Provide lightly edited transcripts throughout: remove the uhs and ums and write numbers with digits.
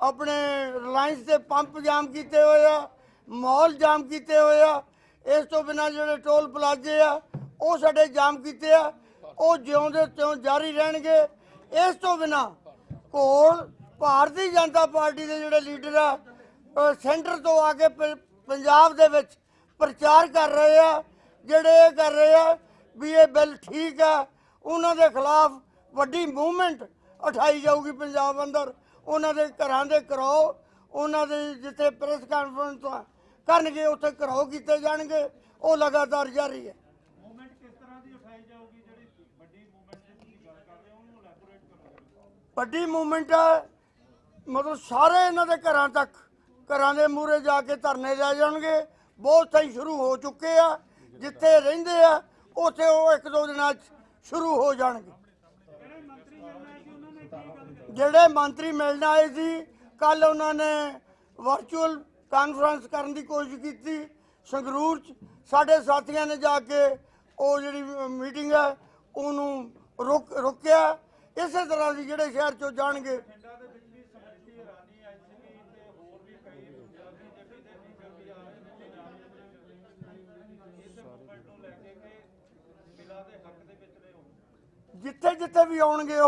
अपने रिलायंस के पंप जाम किए हुए आ, मॉल जाम किए हुए आ। इस तो बिना जोड़े टोल प्लाजे आ वो साडे जाम किए आ, वो ज्यों दे त्यों जारी रहणगे। इस तो बिना कोल भारतीय जनता पार्टी के जोड़े लीडर आ सेंटर तो आके पंजाब दे विच प्रचार कर रहे आ, ਜਿਹੜੇ ਇਹ ਕਰ ਰਹੇ ਆ ਵੀ ਇਹ ਬਿੱਲ ਠੀਕ ਆ, ਉਹਨਾਂ ਦੇ ਖਿਲਾਫ ਵੱਡੀ ਮੂਵਮੈਂਟ ਉਠਾਈ ਜਾਊਗੀ ਪੰਜਾਬ ਅੰਦਰ। ਉਹਨਾਂ ਦੇ ਘਰਾਂ ਦੇ ਘਰੋ, ਉਹਨਾਂ ਦੇ ਜਿੱਥੇ ਪ੍ਰੈਸ ਕਾਨਫਰੰਸਾਂ ਕਰਨਗੇ ਉੱਥੇ ਘਰੋ ਕੀਤੇ ਜਾਣਗੇ। ਉਹ ਲਗਾਤਾਰ ਜਾਰੀ ਹੈ। ਮੂਵਮੈਂਟ ਕਿਸ ਤਰ੍ਹਾਂ ਦੀ ਉਠਾਈ ਜਾਊਗੀ? ਜਿਹੜੀ ਵੱਡੀ ਮੂਵਮੈਂਟ ਦੀ ਤੁਸੀਂ ਗੱਲ ਕਰ ਰਹੇ ਹੋ ਉਹਨੂੰ ਇਲੈਬੋਰੇਟ ਕਰੋ। ਵੱਡੀ ਮੂਵਮੈਂਟ ਆ ਮਤਲਬ ਸਾਰੇ ਇਹਨਾਂ ਦੇ ਘਰਾਂ ਤੱਕ, ਘਰਾਂ ਦੇ ਮੂਹਰੇ ਜਾ ਕੇ ਧਰਨੇ ਲੈ ਜਾਣਗੇ। ਬਹੁਤ ਥਾਈਂ ਸ਼ੁਰੂ ਹੋ ਚੁੱਕੇ ਆ, जिथे रेंदे आ उत्थे वो एक दो दिन शुरू हो जाएंगे। जेडे मंत्री मिलने आए थे कल उन्होंने वर्चुअल कॉन्फ्रेंस करने की कोशिश की थी संगरूर च। साडे साथियों ने जाके वो जी मीटिंग है उन्होंने रोकया। इस तरह की जेडे शहर चो जाएंगे। जिथे जिथे भी आउणगे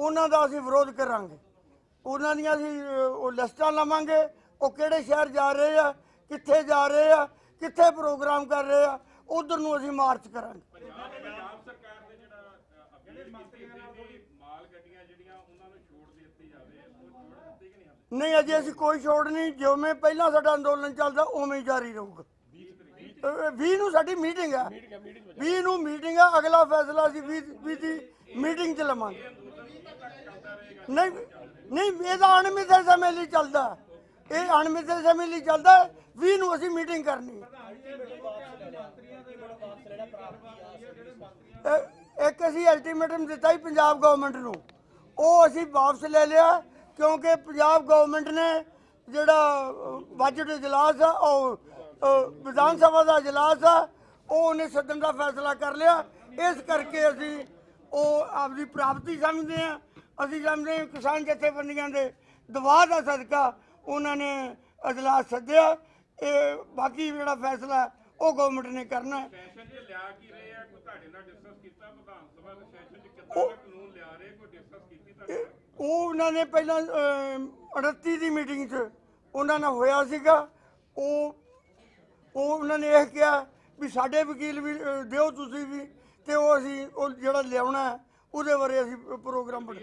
उन्हां दा असीं विरोध करांगे। उन्हां दियां असीं लिस्टां लवांगे, वो किहड़े शहर जा रहे आ, कित्थे जा रहे आ, कित्थे प्रोग्राम कर रहे आ, उधर नूं असीं मार्च करांगे। नहीं अजे असीं कोई छोड़ नहीं, जिवें पहलां साडा अंदोलन चलदा उवें ही जारी रहूगा। 20 ਨੂੰ ਸਾਡੀ ਮੀਟਿੰਗ ਹੈ, 20 ਨੂੰ ਮੀਟਿੰਗ ਹੈ। ਅਗਲਾ ਫੈਸਲਾ ਅਸੀਂ 20 ਦੀ ਮੀਟਿੰਗ 'ਚ ਲਵਾਂਗੇ। ਨਹੀਂ ਇਹਦਾ ਅਣਮਿੱਥੇ ਸਮੇਂ ਲਈ ਚੱਲਦਾ, ਇਹ ਅਣਮਿੱਥੇ ਸਮੇਂ ਲਈ ਚੱਲਦਾ। 20 ਨੂੰ ਅਸੀਂ ਮੀਟਿੰਗ ਕਰਨੀ। ਇੱਕ ਅਸੀਂ ਅਲਟੀਮੇਟਮ ਦਿੱਤਾ ਹੀ ਪੰਜਾਬ ਗਵਰਨਮੈਂਟ ਨੂੰ, ਉਹ ਅਸੀਂ ਵਾਪਸ ਲੈ ਲਿਆ ਕਿਉਂਕਿ ਪੰਜਾਬ ਗਵਰਨਮੈਂਟ ਨੇ ਜਿਹੜਾ ਬਜਟ ਇਜਲਾਸ ਆ ਉਹ विधान सभा का इजलास है उन्हें सदन का फैसला कर लिया। इस करके असी आपकी प्राप्ति समझते हैं। असी समझते हैं किसान जथेबंदियों के दबाव का सदका उन्होंने इजलास सद्या। बाकी जो फैसला वो गवर्नमेंट ने करना है। उन्होंने पहला 29 की मीटिंग च उन्होंने होया सीगा। उन्होंने यह कहा भी साढ़े वकील भी दिओ तुसीं भी, तो असी जो लिया उहदे बारे असी प्रोग्राम बना।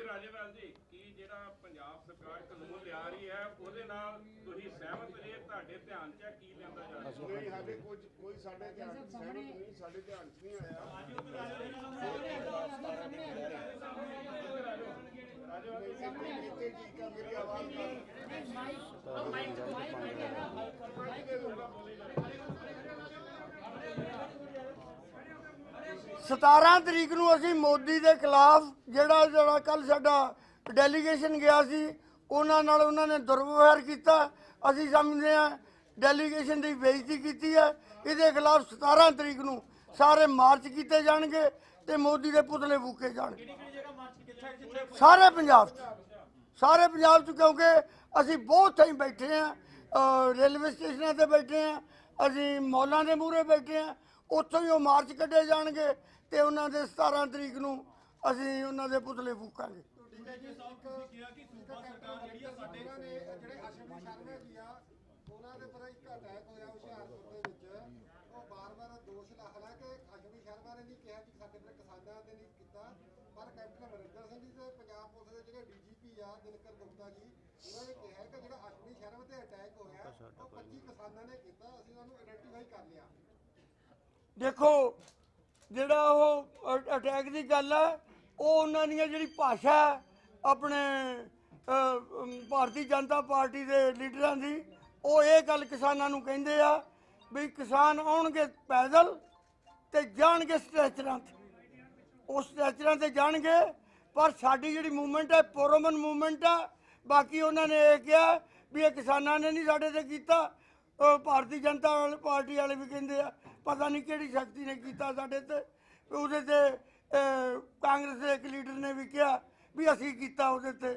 सतारह तरीक नूं असीं मोदी के खिलाफ जिहड़ा कल साडा डेलीगेशन गया सी उन्हां नाल उन्होंने दुर्व्यवहार किया। असीं समझते हैं डेलीगेशन की बेइज्जती की है। इहदे खिलाफ 17 तरीक नूं सारे मार्च किए जाणगे ते मोदी के पुतले फूके जाणगे सारे पंजाब च क्योंकि असीं बहुत थाईं बैठे हैं, रेलवे स्टेशनों पर बैठे हैं, असीं मॉलों के मूहरे बैठे हैं। उत्थों ही वो मार्च कढ़े जाणगे ते उन्हां दे 17 तरीक नूं असीं उन्हां दे पुतले फूकांगे। देखो ਜਿਹੜਾ ਉਹ ਅਟੈਕ ਦੀ ਗੱਲ ਹੈ ਉਹ ਉਹਨਾਂ ਦੀਆਂ ਜਿਹੜੀ ਭਾਸ਼ਾ ਆਪਣੇ ਭਾਰਤੀ ਜਨਤਾ ਪਾਰਟੀ ਦੇ ਲੀਡਰਾਂ ਦੀ ਉਹ ਇਹ ਗੱਲ ਕਿਸਾਨਾਂ ਨੂੰ ਕਹਿੰਦੇ ਆ ਵੀ ਕਿਸਾਨ ਆਉਣਗੇ ਪੈਦਲ ਤੇ ਜਾਣਗੇ ਸਟ੍ਰੈਚਰਾਂ ਤੇ, ਉਹ ਸਟ੍ਰੈਚਰਾਂ ਤੇ ਜਾਣਗੇ। ਪਰ ਸਾਡੀ ਜਿਹੜੀ ਮੂਵਮੈਂਟ ਹੈ ਪੁਰਅਮਨ ਮੂਵਮੈਂਟ ਆ। ਬਾਕੀ ਉਹਨਾਂ ਨੇ ਇਹ ਕਿਹਾ ਵੀ ਇਹ ਕਿਸਾਨਾਂ ਨੇ ਨਹੀਂ ਸਾਡੇ ਤੇ ਕੀਤਾ, ਭਾਰਤੀ ਜਨਤਾ ਪਾਰਟੀ वाले भी कहते हैं पता नहीं कि शक्ति ने किया साढ़े ते। उहदे ते कांग्रेस के एक लीडर ने भी कहा भी असीं कीता उहदे ते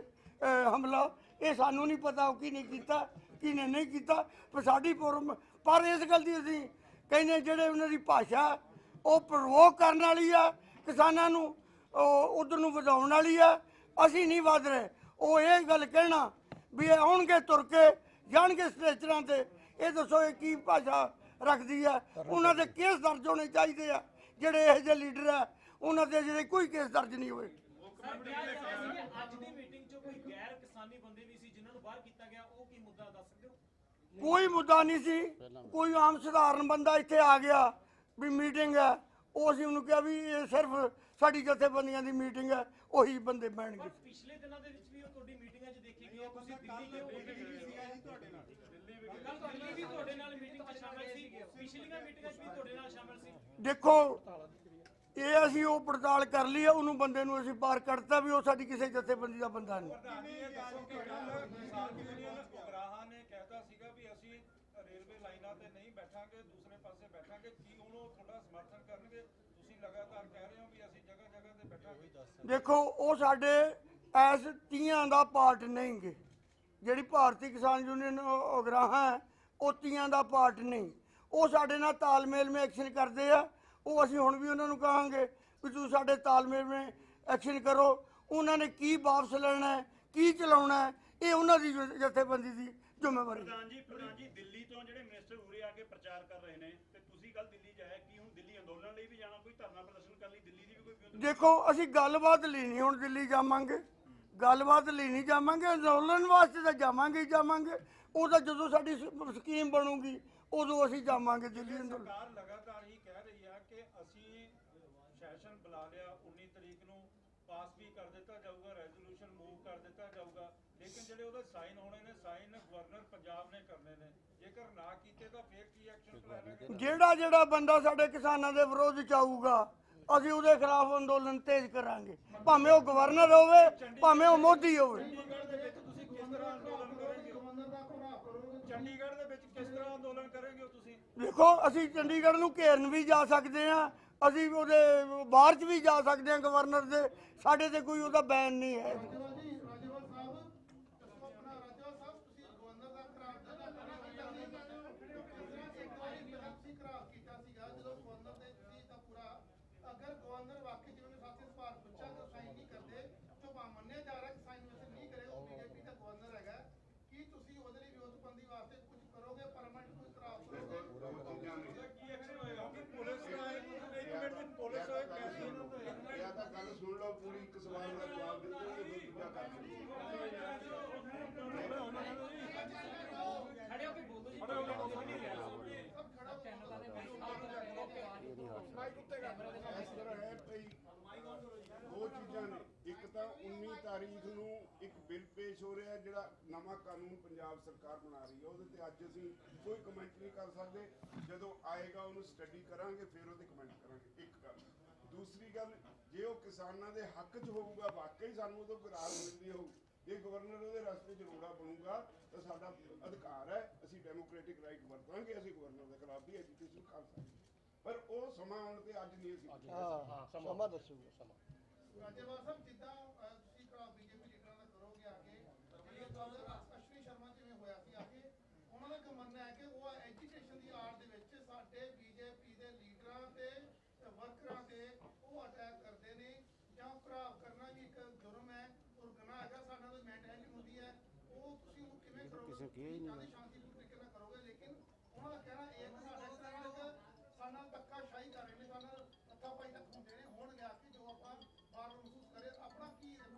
हमला। ਇਹ ਸਾਨੂੰ ਨਹੀਂ ਪਤਾ ਉਹ ਕਿਹਨੇ ਕੀਤਾ ਕਿਹਨੇ ਨਹੀਂ ਕੀਤਾ। ਪਰ ਸਾਡੀ ਪਰ ਇਸ ਗੱਲ ਦੀ ਅਸੀਂ ਕਹਿੰਦੇ ਜਿਹੜੇ ਉਹਨਾਂ ਦੀ ਭਾਸ਼ਾ ਉਹ ਪ੍ਰਵੋਕ ਕਰਨ ਵਾਲੀ ਆ, ਕਿਸਾਨਾਂ ਨੂੰ ਉਧਰ ਨੂੰ ਵਧਾਉਣ ਵਾਲੀ ਆ। ਅਸੀਂ ਨਹੀਂ ਵਧ ਰਹੇ। ਉਹ ਇਹ ਗੱਲ ਕਹਿਣਾ ਵੀ ਇਹ ਆਉਣਗੇ ਤੁਰ ਕੇ ਜਾਣਗੇ ਸਟ੍ਰੈਚਰਾਂ ਤੇ, ਇਹ ਦੱਸੋ ਇਹ ਕੀ ਭਾਸ਼ਾ ਰੱਖਦੀ ਆ। ਉਹਨਾਂ ਦੇ ਕੇਸ ਦਰਜ ਹੋਣੇ ਚਾਹੀਦੇ ਆ। ਜਿਹੜੇ ਇਹੋ ਜਿਹੇ ਲੀਡਰ ਆ ਉਹਨਾਂ ਦੇ ਜਿਹੜੇ ਕੋਈ ਕੇਸ ਦਰਜ ਨਹੀਂ ਹੋਏ। ਅੱਜ ਦੀ ਮੀਟਿੰਗ 'ਚ ਕੋਈ ਗੈਰ ਕਿਸਾਨੀ ਬੰਦੇ ਵੀ ਸੀ ਜਿਨ੍ਹਾਂ ਨੂੰ ਬਾਹਰ ਕੀਤਾ ਗਿਆ, ਉਹ ਕੀ ਮੁੱਦਾ ਦੱਸ ਸਕਦੇ ਹੋ? ਕੋਈ ਮੁੱਦਾ ਨਹੀਂ ਸੀ। ਕੋਈ ਆਮ ਸਧਾਰਨ ਬੰਦਾ ਇੱਥੇ ਆ ਗਿਆ ਵੀ ਮੀਟਿੰਗ ਹੈ, ਉਹ ਅਸੀਂ ਉਹਨੂੰ ਕਿਹਾ ਵੀ ਇਹ ਸਿਰਫ ਸਾਡੀ ਜਥੇਬੰਦੀਆਂ ਦੀ ਮੀਟਿੰਗ ਹੈ, ਉਹੀ ਬੰਦੇ ਬਹਿਣਗੇ। ਪਿਛਲੇ ਦਿਨਾਂ ਦੇ ਵਿੱਚ ਵੀ ਉਹ ਤੁਹਾਡੀ ਮੀਟਿੰਗਾਂ 'ਚ ਦੇਖੀ ਗਈ ਹੈ, ਤੁਸੀਂ ਦਿੱਲੀ ਗਏ ਹੋ, ਦਿੱਲੀ ਵੀ ਤੁਹਾਡੇ ਨਾਲ ਮੀਟਿੰਗ 'ਚ ਸ਼ਾਮਲ ਸੀ, ਪਿਛਲੀਆਂ ਮੀਟਿੰਗਾਂ 'ਚ ਵੀ ਤੁਹਾਡੇ ਨਾਲ ਸ਼ਾਮਲ ਸੀ। ਦੇਖੋ ਇਹ ਅਸੀਂ ਉਹ ਪੜਤਾਲ ਕਰ ਲਈ ਹੈ, ਉਹਨੂੰ ਬੰਦੇ ਨੂੰ ਅਸੀਂ ਬਾਹਰ ਕੱਢਤਾ ਵੀ ਉਹ ਸਾਡੀ ਕਿਸੇ ਜਥੇਬੰਦੀ ਦਾ ਬੰਦਾ ਨਹੀਂ। ਉਗਰਾਹਾਂ ਨੇ ਕਹਿਤਾ ਸੀਗਾ ਵੀ ਅਸੀਂ ਰੇਲਵੇ ਲਾਈਨਾਂ ਤੇ ਨਹੀਂ ਬੈਠਾਂਗੇ, ਦੂਸਰੇ ਪਾਸੇ ਬੈਠਾਂਗੇ। ਕੀ ਹੁਣ ਉਹ ਤੁਹਾਡਾ ਸਮਰਥਨ ਕਰਨਗੇ? ਤੁਸੀਂ ਲਗਾਤਾਰ ਕਹਿ ਰਹੇ ਹੋ ਵੀ ਅਸੀਂ ਜਗ੍ਹਾ ਜਗ੍ਹਾ ਤੇ ਬੈਠਾਂਗੇ। ਦੇਖੋ ਉਹ ਸਾਡੇ ਐਸ ਤੀਆਂ ਦਾ ਪਾਰਟ ਨਹੀਂਗੇ। ਜਿਹੜੀ ਭਾਰਤੀ ਕਿਸਾਨ ਯੂਨੀਅਨ ਉਗਰਾਹਾਂ ਹੈ ਉਹ ਤੀਆਂ ਦਾ ਪਾਰਟ ਨਹੀਂ। ਉਹ ਸਾਡੇ ਨਾਲ ਤਾਲਮੇਲ ਮੇਂ ਐਕਸ਼ਨ ਕਰਦੇ ਆ। ਉਹ ਅਸੀਂ ਹੁਣ ਵੀ ਉਹਨਾਂ ਨੂੰ ਕਹਾਂਗੇ ਵੀ ਤੁਸੀਂ ਸਾਡੇ ਤਾਲਮੇਲ ਮੇਂ ਐਕਸ਼ਨ ਕਰੋ। ਉਹਨਾਂ ਨੇ ਕੀ ਵਾਪਸ ਲੈਣਾ ਹੈ, ਕੀ ਚਲਾਉਣਾ ਹੈ, ਇਹ ਉਹਨਾਂ ਦੀ ਜਥੇਬੰਦੀ ਦੀ ਜ਼ਿੰਮੇਵਾਰੀ। ਪ੍ਰਧਾਨ ਜੀ ਦਿੱਲੀ ਤੋਂ ਜਿਹੜੇ ਮਿਨਿਸਟਰ ਉਰੇ ਆ ਕੇ ਪ੍ਰਚਾਰ ਕਰ ਰਹੇ ਨੇ ਤੇ ਤੁਸੀਂ ਕੱਲ ਦਿੱਲੀ ਜਾਇਆ, ਕੀ ਹੁਣ ਦਿੱਲੀ ਅੰਦੋਲਨ ਲਈ ਵੀ ਜਾਣਾ, ਕੋਈ ਧਰਨਾ ਪ੍ਰਦਰਸ਼ਨ ਕਰਨ ਲਈ ਦਿੱਲੀ ਦੀ ਵੀ ਕੋਈ? ਦੇਖੋ ਅਸੀਂ ਗੱਲਬਾਤ ਲਈ ਨਹੀਂ ਹੁਣ ਦਿੱਲੀ ਜਾਵਾਂਗੇ, ਗੱਲਬਾਤ ਲਈ ਨਹੀਂ ਜਾਵਾਂਗੇ। ਅੰਦੋਲਨ ਵਾਸਤੇ ਤਾਂ ਜਾਵਾਂਗੇ ਹੀ ਜਾਵਾਂਗੇ। ਉਹ ਤਾਂ ਜਦੋਂ ਸਾਡੀ ਸਕੀਮ ਬਣੂਗੀ ਉਦੋਂ ਅਸੀਂ ਜਾਵਾਂਗੇ ਦਿੱਲੀ ਅੰਦੋਲਨ। ਸਰਕਾਰ ਲਗਾਤਾਰ ਹੀ ਕਹਿ ਰਹੀ ਆ ਕਿ ਅਸੀਂ ਸੈਸ਼ਨ ਬੁਲਾ ਲਿਆ, 19 ਤਰੀਕ ਨੂੰ ਪਾਸ ਵੀ ਕਰ ਦਿੱਤਾ ਜਾਊਗਾ, ਰੈਜ਼ੋਲੂਸ਼ਨ ਮੂਵ ਕਰ ਦਿੱਤਾ ਜਾਊਗਾ, ਲੇਕਿਨ ਜਿਹੜੇ ਉਹਦੇ ਸਾਈਨ ਹੋਣੇ ਨੇ, ਸਾਈਨ ਗਵਰਨਰ ਪੰਜਾਬ ਨੇ ਕਰਨੇ ਨੇ। ਜੇਕਰ ਨਾ ਕੀਤੇ ਤਾਂ ਫਿਰ ਕੀ ਐਕਸ਼ਨ ਪਲਾਨ ਹੈ? ਜਿਹੜਾ ਬੰਦਾ ਸਾਡੇ ਕਿਸਾਨਾਂ ਦੇ ਵਿਰੋਧ ਚ ਆਊਗਾ ਅਸੀਂ ਉਹਦੇ ਖਿਲਾਫ ਅੰਦੋਲਨ ਤੇਜ਼ ਕਰਾਂਗੇ, ਭਾਵੇਂ ਉਹ ਗਵਰਨਰ ਹੋਵੇ ਭਾਵੇਂ ਉਹ ਮੋਦੀ ਹੋਵੇ। ਚੰਡੀਗੜ੍ਹ ਦੇ ਵਿੱਚ ਤੁਸੀਂ ਕਿਸ ਤਰ੍ਹਾਂ ਅੰਦੋਲਨ ਕਰੋਗੇ? ਚੰਡੀਗੜ੍ਹ ਦੇ ਵਿੱਚ ਕਿਸ ਤਰ੍ਹਾਂ ਅੰਦੋਲਨ ਕਰੋਗੇ ਤੁਸੀਂ? ਦੇਖੋ ਅਸੀਂ ਚੰਡੀਗੜ੍ਹ ਨੂੰ ਘੇਰਨ ਵੀ ਜਾ ਸਕਦੇ ਹਾਂ, ਅਸੀਂ ਉਹਦੇ ਬਾਹਰ ਚ ਵੀ ਜਾ ਸਕਦੇ ਹਾਂ ਗਵਰਨਰ ਦੇ। ਸਾਡੇ ਤੇ ਕੋਈ ਉਹਦਾ ਬੈਨ ਨਹੀਂ ਹੈ। ਦੋ ਚੀਜ਼ਾਂ ਨੇ, ਇੱਕ ਤਾਂ 19 ਤਾਰੀਖ ਨੂੰ ਇੱਕ ਬਿੱਲ ਪੇਸ਼ ਹੋ ਰਿਹਾ ਜਿਹੜਾ ਨਵਾਂ ਕਾਨੂੰਨ ਪੰਜਾਬ ਸਰਕਾਰ ਬਣਾ ਰਹੀ ਹੈ, ਉਹਦੇ ਤੇ ਅੱਜ ਅਸੀਂ ਕੋਈ ਕਮੈਂਟ ਨਹੀਂ ਕਰ ਸਕਦੇ। ਜਦੋਂ ਆਏਗਾ ਉਹਨੂੰ ਸਟੱਡੀ ਕਰਾਂਗੇ ਫਿਰ ਉਹਦੇ ਕਮੈਂਟ ਕਰਾਂਗੇ। ਇੱਕ ਗੱਲ। ਦੂਸਰੀ ਗੱਲ, ਜੇ ਉਹ ਕਿਸਾਨਾਂ ਦੇ ਹੱਕ 'ਚ ਹੋਊਗਾ, ਵਾਕਈ ਸਾਨੂੰ ਉਦੋਂ ਰਾਹਤ ਮਿਲਦੀ ਹੋਊ, ਜੇ ਗਵਰਨਰ ਉਹਦੇ ਰਸਤੇ 'ਚ ਰੋੜਾ ਬਣੂਗਾ ਤਾਂ ਸਾਡਾ ਅਧਿਕਾਰ ਹੈ, ਅਸੀਂ ਡੈਮੋਕ੍ਰੈਟਿਕ ਰਾਈਟ ਵਰਤਾਂਗੇ, ਅਸੀਂ ਗਵਰਨਰ ਦੇ ਖਿਲਾਫ ਵੀ ਐਜੀਟੇਸ਼ਨ ਕਰ ਸਕਦੇ। ਪਰ ਉਹ ਸਮਾਂ ਆਉਣ ਤੇ ਅੱਜ ਨਹੀਂ ਅਸੀਂ ਸਮਾਂ ਦੱਸੂਗਾ ਸਮਾਂ। ਰਾਜੇਵਾਲ ਸਾਹਿਬ, ਜਿੱਦਾਂ ਤੁਸੀਂ ਬੀਜੇਪੀ ਲੀਡਰਾਂ ਦਾ ਕਰੋਗੇ ਆ ਕੇ, ਅਸ਼ਵਨੀ ਸ਼ਰਮਾ ਜਿਵੇਂ ਹੋਇਆ ਸੀ ਆ ਕੇ, ਉਹਨਾਂ ਦਾ ਇੱਕ ਮੰਨਣਾ ਹੈ ਕਿ ਉਹ ਐਜੀਟੇਸ਼ਨ ਦੀ ਆੜ ਦੇ ਵਿੱਚ ਸਾਡੇ ਬੀਜੇਪੀ ਦੇ ਲੀਡਰਾਂ ਤੇ ਵਰਕਰਾਂ ਤੇ ਉਹ ਅਟੈਕ ਕਰਦੇ ਨੇ, ਜਾਂ ਘਰਾਵ ਕਰਨਾ ਵੀ ਇੱਕ ਜੁਰਮ ਹੈ ਔਰ ਗੁਨਾਹ ਹੈਗਾ। ਸਾਡਾ ਕੋਈ ਮੈਂਟੈਲਿਟੀ ਹੁੰਦੀ ਹੈ, ਉਹ ਤੁਸੀਂ ਉਹ ਕਿਵੇਂ ਕਰੋਗੇ? ਸ਼ਾਂਤੀਪੂਰਨ ਤਰੀਕੇ ਨਾਲ ਕਰੋਗੇ, ਲੇਕਿਨ ਉਹਨਾਂ ਦਾ ਕਹਿਣਾ ਇਹ ਹੈ ਕਿ ਸਾਡੇ ਨਾਲ ਧੱਕਾਸ਼ਾਹੀ ਕਰ ਰਹੇ ਨੇ, ਸਾਡੇ ਨਾਲ ਹੱਥਾਪਾਈ ਤੱਕ ਹੁੰਦੇ ਨੇ, ਹੁਣ ਲਿਆ ਕੇ ਜੋ ਆਪਾਂ ਬਾਹਰ ਮਹਿਸੂਸ ਕਰੇ ਆਪਣਾ ਕੀ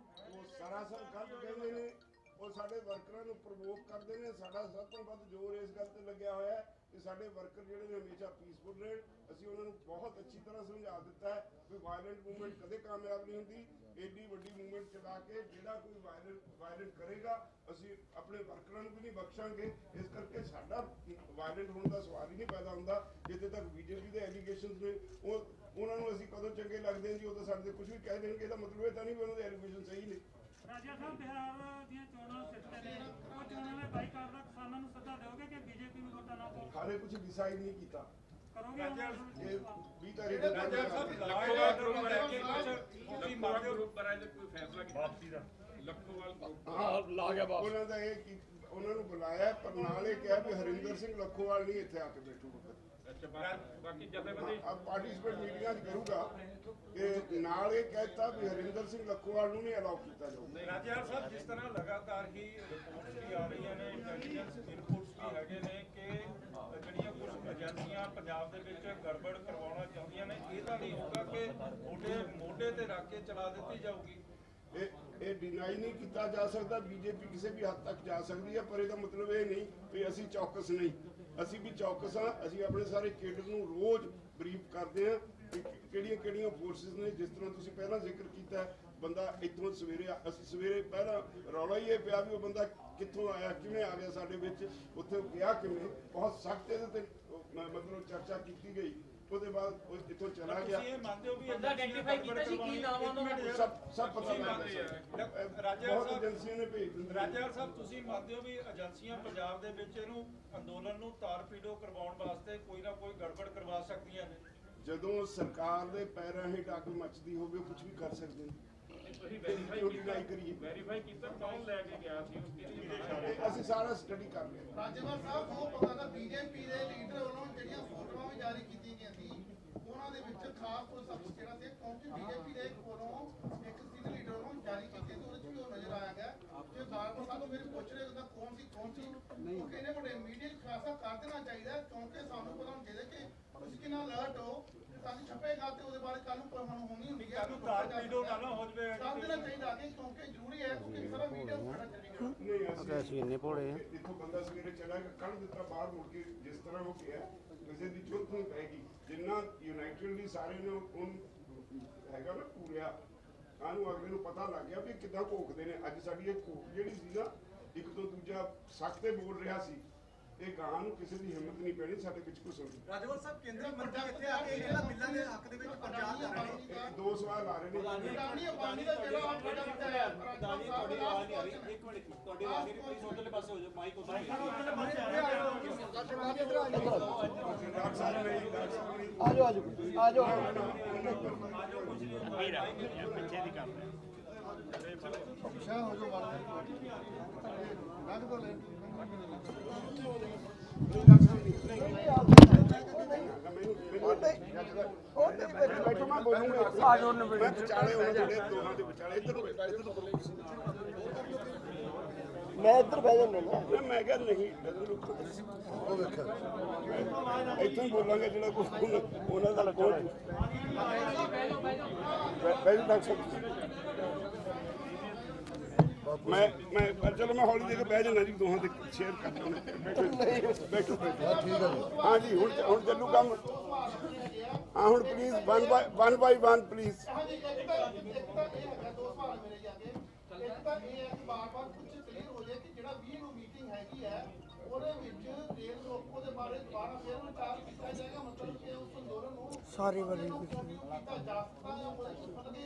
ਉਹ ਸਰਾਸਰ ਗਲਤ ਕਹਿੰਦੇ ਨੇ। ਉਹ ਸਾਡੇ ਵਰਕਰਾਂ ਨੂੰ ਪ੍ਰਵੋਕ ਕਰਦੇ ਨੇ। ਸਾਡਾ ਸਭ ਤੋਂ ਵੱਧ ਜ਼ੋਰ ਇਸ ਗੱਲ ਤੇ ਲੱਗਿਆ ਹੋਇਆ ਹੈ ਕਿ ਸਾਡੇ ਵਰਕਰ ਜਿਹੜੇ ਨੇ ਹਮੇਸ਼ਾ ਪੀਸਫੁਲ ਰਹਿਣ। ਅਸੀਂ ਉਹਨਾਂ ਨੂੰ ਬਹੁਤ ਅੱਛੀ ਤਰ੍ਹਾਂ ਸਮਝਾ ਦਿੱਤਾ ਹੈ ਕਿ ਵਾਇਲੈਂਟ ਮੂਵਮੈਂਟ ਕਦੇ ਕਾਮਯਾਬ ਨਹੀਂ ਹੁੰਦੀ। ਏਡੀ ਵੱਡੀ ਮੂਵਮੈਂਟ ਚਲਾ ਕੇ ਜਿਹੜਾ ਕੋਈ ਵਾਇਲੈਂਟ ਕਰੇਗਾ ਅਸੀਂ ਆਪਣੇ ਵਰਕਰਾਂ ਨੂੰ ਵੀ ਨਹੀਂ ਬਖਸ਼ਾਂਗੇ। ਇਸ ਕਰਕੇ ਸਾਡਾ ਵਾਇਲੈਂਟ ਹੋਣ ਦਾ ਸਵਾਲ ਹੀ ਨਹੀਂ ਪੈਦਾ ਹੁੰਦਾ। ਜਿੱਥੇ ਤੱਕ ਬੀਜੇਪੀ ਦੇ ਐਲੀਗੇਸ਼ਨਸ ਨੇ ਉਹਨਾਂ ਨੂੰ ਅਸੀਂ ਕਦੋਂ ਚੰਗੇ ਲੱਗਦੇ ਹਾਂ ਜੀ, ਉਹ ਤਾਂ ਸਾਡੇ ਕੁਝ ਵੀ ਕਹਿ ਦੇਣਗੇ। ਇਹਦਾ ਮਤਲਬ ਇਹ ਤਾਂ ਨਹੀਂ ਵੀ ਉਹਨਾਂ ਦੇ ਐਲੀਗੇਸ਼ਨ ਸਹੀ ਨੇ। ਰਾਜਾ ਸਾਹਿਬ, ਬਿਹਾਰ ਦੀਆਂ ਚੋਣਾਂ ਸਿੱਟੇ ਨੇ, ਉਹ ਚੋਣਾਂ ਵਿੱਚ ਬਾਈਕਾਟ ਦਾ ਕਿਸਾਨਾਂ ਨੂੰ ਸੱਦਾ ਦਿਓਗੇ ਕਿ ਬੀਜੇਪੀ ਨੂੰ ਵੋਟਾਂ ਨਾ ਪਾਓ? ਹਾਲੇ ਕੁਝ ਡਿਸਾਈਡ ਨਹੀਂ ਕੀਤਾ। ਕਰੋਗੇ? ਇਹ 20 ਤਾਰੀਖ ਲੱਖੋਵਾਲ ਗਰੁੱਪ ਬਾਰੇ ਕੋਈ ਫੈਸਲਾ ਕੀਤਾ? ਉਹਨਾਂ ਦਾ ਇਹ ਕੀ ਉਹਨਾਂ ਨੂੰ ਬੁਲਾਇਆ, ਪਰ ਨਾਲ ਇਹ ਕਿਹਾ ਵੀ ਹਰਿੰਦਰ ਸਿੰਘ ਲੱਖੋਵਾਲ ਨਹੀਂ ਇੱਥੇ ਆ ਕੇ ਬੈਠੂਗਾ। ਬਾਕੀ ਜਥੇਬੰਦੀ ਪਾਰਟਿਸਪੇਟ ਮੀਟਿੰਗਾਂ 'ਚ ਕਰੂਗਾ ਕਿ ਨਾਲ ਇਹ ਕਹਿਤਾ ਵੀ ਹਰਿੰਦਰ ਸਿੰਘ ਲੱਖੋਵਾਲ ਨੂੰ ਨਹੀਂ ਅਲਾਉ ਕੀਤਾ ਜਾਊਗਾ। ਰਾਜਿਆਲ ਸਾਹਿਬ, ਜਿਸ ਤਰ੍ਹਾਂ ਲਗਾਤਾਰ ਹੀ ਰਿਪੋਰਟਸ ਵੀ ਆ ਰਹੀਆਂ ਨੇ, ਇੰਟੈਲੀਜੈਂਸ ਇਨਪੁਟਸ ਵੀ ਹੈਗੇ ਨੇ ਕਿ ਜਿਹੜੀਆਂ ਕੁਝ ਏਜੰਸੀਆਂ ਪੰਜਾਬ ਦੇ ਵਿੱਚ ਗੜਬੜ ਕਰਵਾਉਣਾ ਚਾਹੁੰਦੀਆਂ ਨੇ, ਇਹਦਾ ਨਹੀਂ ਹੋਊਗਾ ਕਿ ਮੋਢੇ ਤੇ ਰੱਖ ਕੇ ਚਲਾ ਦਿੱਤੀ ਜਾਊਗੀ। ਇਹ ਡਿਨਾਈ ਨਹੀਂ ਕੀਤਾ ਜਾ ਸਕਦਾ। ਬੀਜੇਪੀ ਕਿਸੇ ਵੀ ਹੱਦ ਤੱਕ ਜਾ ਸਕਦੀ ਹੈ, ਪਰ ਇਹਦਾ ਮਤਲਬ ਇਹ ਨਹੀਂ ਵੀ ਅਸੀਂ ਚੌਕਸ ਨਹੀਂ। ਅਸੀਂ ਵੀ ਚੌਕਸ ਹਾਂ। ਅਸੀਂ ਆਪਣੇ ਸਾਰੇ ਕੇਡਰ ਨੂੰ ਰੋਜ਼ ਬਰੀਫ ਕਰਦੇ ਹਾਂ ਕਿ ਕਿਹੜੀਆਂ ਫੋਰਸਿਸ ਨੇ। ਜਿਸ ਤਰ੍ਹਾਂ ਤੁਸੀਂ ਪਹਿਲਾਂ ਜ਼ਿਕਰ ਕੀਤਾ ਹੈ, ਬੰਦਾ ਇੱਥੋਂ ਅਸੀਂ ਸਵੇਰੇ ਪਹਿਲਾਂ ਰੌਲਾ ਹੀ ਇਹ ਪਿਆ ਵੀ ਉਹ ਬੰਦਾ ਕਿੱਥੋਂ ਆਇਆ, ਕਿਵੇਂ ਆ ਗਿਆ ਸਾਡੇ ਵਿੱਚ, ਉੱਥੇ ਗਿਆ ਕਿਵੇਂ। ਬਹੁਤ ਸਖਤ ਇਹਦੇ ਤੇ ਮਤਲਬ ਚਰਚਾ ਕੀਤੀ ਗਈ। ਉਹਦੇ ਬਾਅਦ ਉਹ ਇੱਥੋਂ ਚਲਾ ਗਿਆ। ਤੁਸੀਂ ਇਹ ਮੰਨਦੇ ਹੋ ਵੀ ਬੰਦਾ ਆਇਡੈਂਟੀਫਾਈ ਕੀਤਾ ਸੀ ਕੀ ਨਾਮ ਆ ਉਹਨਾਂ ਦਾ? ਸਭ ਪਤਾ ਬਹੁਤ ਏਜੰਸੀਆਂ ਨੇ ਭੇਜ ਦਿੰਦੇ। ਰਾਜਿਆਲ ਸਾਹਿਬ, ਤੁਸੀਂ ਮੰਨਦੇ ਹੋ ਵੀ ਏਜੰਸੀਆਂ ਪੰਜਾਬ ਦੇ ਵਿੱਚ ਇਹਨੂੰ ਅੰਦੋਲਨ ਨੂੰ ਤਾਰ-ਪੀੜੋ ਕਰਵਾਉਣ ਵਾਸਤੇ ਕੋਈ ਨਾ ਕੋਈ ਗੜਬੜ ਕਰਵਾ ਸਕਦੀਆਂ ਨੇ? ਜਦੋਂ ਸਰਕਾਰ ਦੇ ਪੈਰਾਂ ਹੇਠ ਅੱਗ ਮੱਚਦੀ ਹੋਵੇ, ਕੁਝ ਵੀ ਕਰ ਸਕਦੇ ਨੇ। ਵੈਰੀਫਾਈ ਕੀਤਾ ਕੌਣ ਲੈ ਕੇ ਗਿਆ ਸੀ ਅਸੀਂ ਸਾਰਾ ਸਟੱਡੀ ਕਰ ਲਿਆ। ਰਾਜੇਵਾਲ ਸਾਹਿਬ, ਉਹ ਪਤਾ ਨਾ ਬੀਜੇਪੀ ਦੇ ਲੀਡਰ ਵੱਲੋਂ ਜਿਹੜੀਆਂ ਫੋਟੋਆਂ ਵੀ ਜਾਰੀ ਕੀਤੀਆਂ ਗਈਆਂ ਸੀ, ਉਹਨਾਂ ਦੇ ਵਿੱਚ ਖਾਸ ਪੁਲਿਸ ਅਫਸਰ ਜਿਹੜਾ ਸੀ, ਕਿਉਂਕਿ ਬੀਜੇਪੀ ਦੇ ਕੋਲੋਂ ਇੱਕ ਸੀਨੀਅਰ ਲੀਡਰ ਵੱਲੋਂ ਜਾਰੀ ਕੀਤੀ ਸੀ, ਉਹਦੇ 'ਚ ਵੀ ਉਹ ਨਜ਼ਰ ਆਇਆ ਗਿਆ। ਜੇ ਬਾਰ-ਬਾਰ ਸਾਨੂੰ ਮੇਰੇ ਪੁੱਛ ਰਹੇ ਉਹਦਾ ਕੌਣ ਸੀ ਉਹ ਕਹਿੰਦੇ ਵੱਡੇ ਮੀਡੀਆ 'ਚ ਖਾਸਾ ਕਰ ਦੇਣਾ ਚਾਹੀਦਾ, ਕਿਉਂਕਿ ਸਾਨੂੰ ਪਤਾ ਹੋਣਾ ਚਾਹੀਦਾ ਕਿ ਤੁਸੀਂ ਕਿੰਨਾ ਅਲਰਟ ਹੋ ਤਾਂ ਛਪੇਗਾ ਤੇ ਉਹਦੇ ਬਾਰੇ ਕੱਲ ਨੂੰ ਸਾਨੂੰ ਹੋਣੀ ਹੁੰਦੀ ਹੈ। ਕੱਲ ਤਾਰ-ਪੀੜੋ ਨਾ ਹੋ ਜਾਵੇ। ਕਰ ਦੇਣਾ ਚਾਹੀਦਾ ਕਿ ਕਿਉਂਕਿ ਜ਼ਰੂਰੀ ਹੈ, ਕਿਉਂਕਿ ਸਾਰਾ ਮੀਡੀਆ ਖੜਾ ਚੱਲੇਗਾ। ਨਹੀਂ, ਅਸੀਂ ਇੰਨੇ ਭੋਲੇ ਆ। ਇੱਥੋਂ ਬੰਦਾ ਸਵੇਰੇ ਚਲਾ ਗਿਆ, ਕੱਢ ਦਿੱਤਾ ਬਾਹਰ ਮੁੜ ਕੇ। ਜਿਸ ਤਰ੍ਹਾਂ ਉਹ ਕਿਹਾ, ਕਿਸੇ ਦੀ ਜ਼ਰੂਰਤ ਨਹੀਂ ਪੈਗੀ। ਜਿੰਨਾ ਯੂਨਾਈਟਿਡਲੀ ਸਾਰੇ ਨੇ ਹੈਗਾ ਨਾ ਪੂਰਿਆ, ਸਾਨੂੰ ਅਗਲੇ ਨੂੰ ਪਤਾ ਲੱਗ ਗਿਆ ਵੀ ਕਿੱਦਾਂ ਘੋਖਦੇ ਨੇ। ਅੱਜ ਸਾਡੀ ਇਹ ਘੋਖ ਜਿਹੜੀ ਸੀ ਨਾ, ਇੱਕ ਤੋਂ ਦੂਜਾ ਸਖਤ ਤੇ ਬੋਲ ਰਿਹਾ ਸੀ, ਇਹ ਗਾਂ ਨੂੰ ਕਿਸੇ ਦੀ ਹਿੰਮਤ ਨਹੀਂ ਪੈਣੀ ਸਾਡੇ ਵਿੱਚ ਘੁਸਣ ਦੀ। ਰਾਜਵਰ ਸਾਹਿਬ, ਕੇਂਦਰੀ ਮੰਤਰੀ ਇੱਥੇ ਆ ਕੇ ਇਹਨਾਂ ਬਿੱਲਾਂ ਦੇ ਹੱਕ ਦੇ ਵਿੱਚ ਪ੍ਰਚਾਰ ਕਰ ਰਹੇ ਨੇ। ਦੋ ਸਵਾਲ ਆ ਰਹੇ ਨੇ। ਅਡਾਨੀ ਅੰਬਾਨੀ ਦਾ ਜਿਹੜਾ ਪ੍ਰੋਜੈਕਟ ਹੈ, ਤੁਹਾਡੀ ਆਵਾਜ਼ ਨਹੀਂ ਆ ਰਹੀ। ਇੱਕ ਮਿੰਟ, ਤੁਹਾਡੀ ਆਵਾਜ਼ ਨਹੀਂ, ਪਲੀਜ਼ ਉਧਰਲੇ ਪਾਸੇ ਹੋ ਜਾਓ। ਮਾਈਕ ਉਧਰ ਡਾਕਟਰ ਸਾਹਿਬ ਨਹੀਂ, ਡਾਕਟਰ ਸਾਹਿਬ ਨਹੀਂ। ਪਿੱਛੇ ਦੀ ਕਰ ਰਹੇ ਬੈਠੋ, ਮੈਂ ਬੋਲੂੰਗਾ। ਮੈਂ ਵਿਚਾਲੇ ਉਹਨਾਂ ਜਿਹੜੇ ਦੋਹਾਂ ਦੇ ਵਿਚਾਲੇ ਇੱਧਰ ਨੂੰ ਮੈਂ ਇੱਧਰ ਬਹਿ ਜਾਂਦਾ ਨਾ। ਮੈਂ ਕਿਹਾ ਨਹੀਂ, ਉਹ ਵੇਖਿਆ ਇੱਥੋਂ ਹੀ ਬੋਲਾਂਗੇ ਜਿਹੜਾ ਕੋਈ ਉਹਨਾਂ ਦਾ ਕੋਈ ਡਾਕਟਰ ਸਾਹਿਬ ਮੈਂ ਚਲੋ ਮੈਂ ਹੌਲੀ ਦੇ ਕੇ ਬਹਿ ਜਾਣਾ ਜੀ, ਦੋਹਾਂ ਦੇ ਸ਼ੇਅਰ ਕਰ ਲੈਣਾ। ਬੈਠੋ ਠੀਕ ਹੈ ਜੀ। ਹਾਂ ਜੀ, ਹੁਣ ਚੱਲੂ ਕੰਮ। ਹਾਂ, ਹੁਣ please one by one please. ਹਾਂਜੀ, ਇੱਕ ਤਾਂ ਇਹ ਹੈਗਾ, ਦੋ ਸਵਾਲ ਮੇਰੇ ਜਾ ਕੇ। ਇੱਕ ਤਾਂ ਇਹ ਹੈ ਕਿ ਬਾਰ-ਬਾਰ ਕੁਝ ਕਲੀਅਰ ਹੋ ਜਾਏ ਕਿ ਜਿਹੜਾ 20 ਨੂੰ ਮੀਟਿੰਗ ਹੈਗੀ ਹੈ, ਉਹਦੇ ਵਿੱਚ ਰੇਲ ਰੋਕੋ ਦੇ ਬਾਰੇ ਦੁਬਾਰਾ ਫੇਰ ਵਿਚਾਰ ਕੀਤਾ ਜਾਏਗਾ। ਮਤਲਬ ਕਿ ਉਸ ਅੰਦੋਲਨ ਨੂੰ ਸਾਰੀ ਵਾਰੀ ਕੀਤਾ ਜਾ ਸਕਦਾ ਹੈ, ਉਹਦੇ ਮਤਲਬ ਕਿ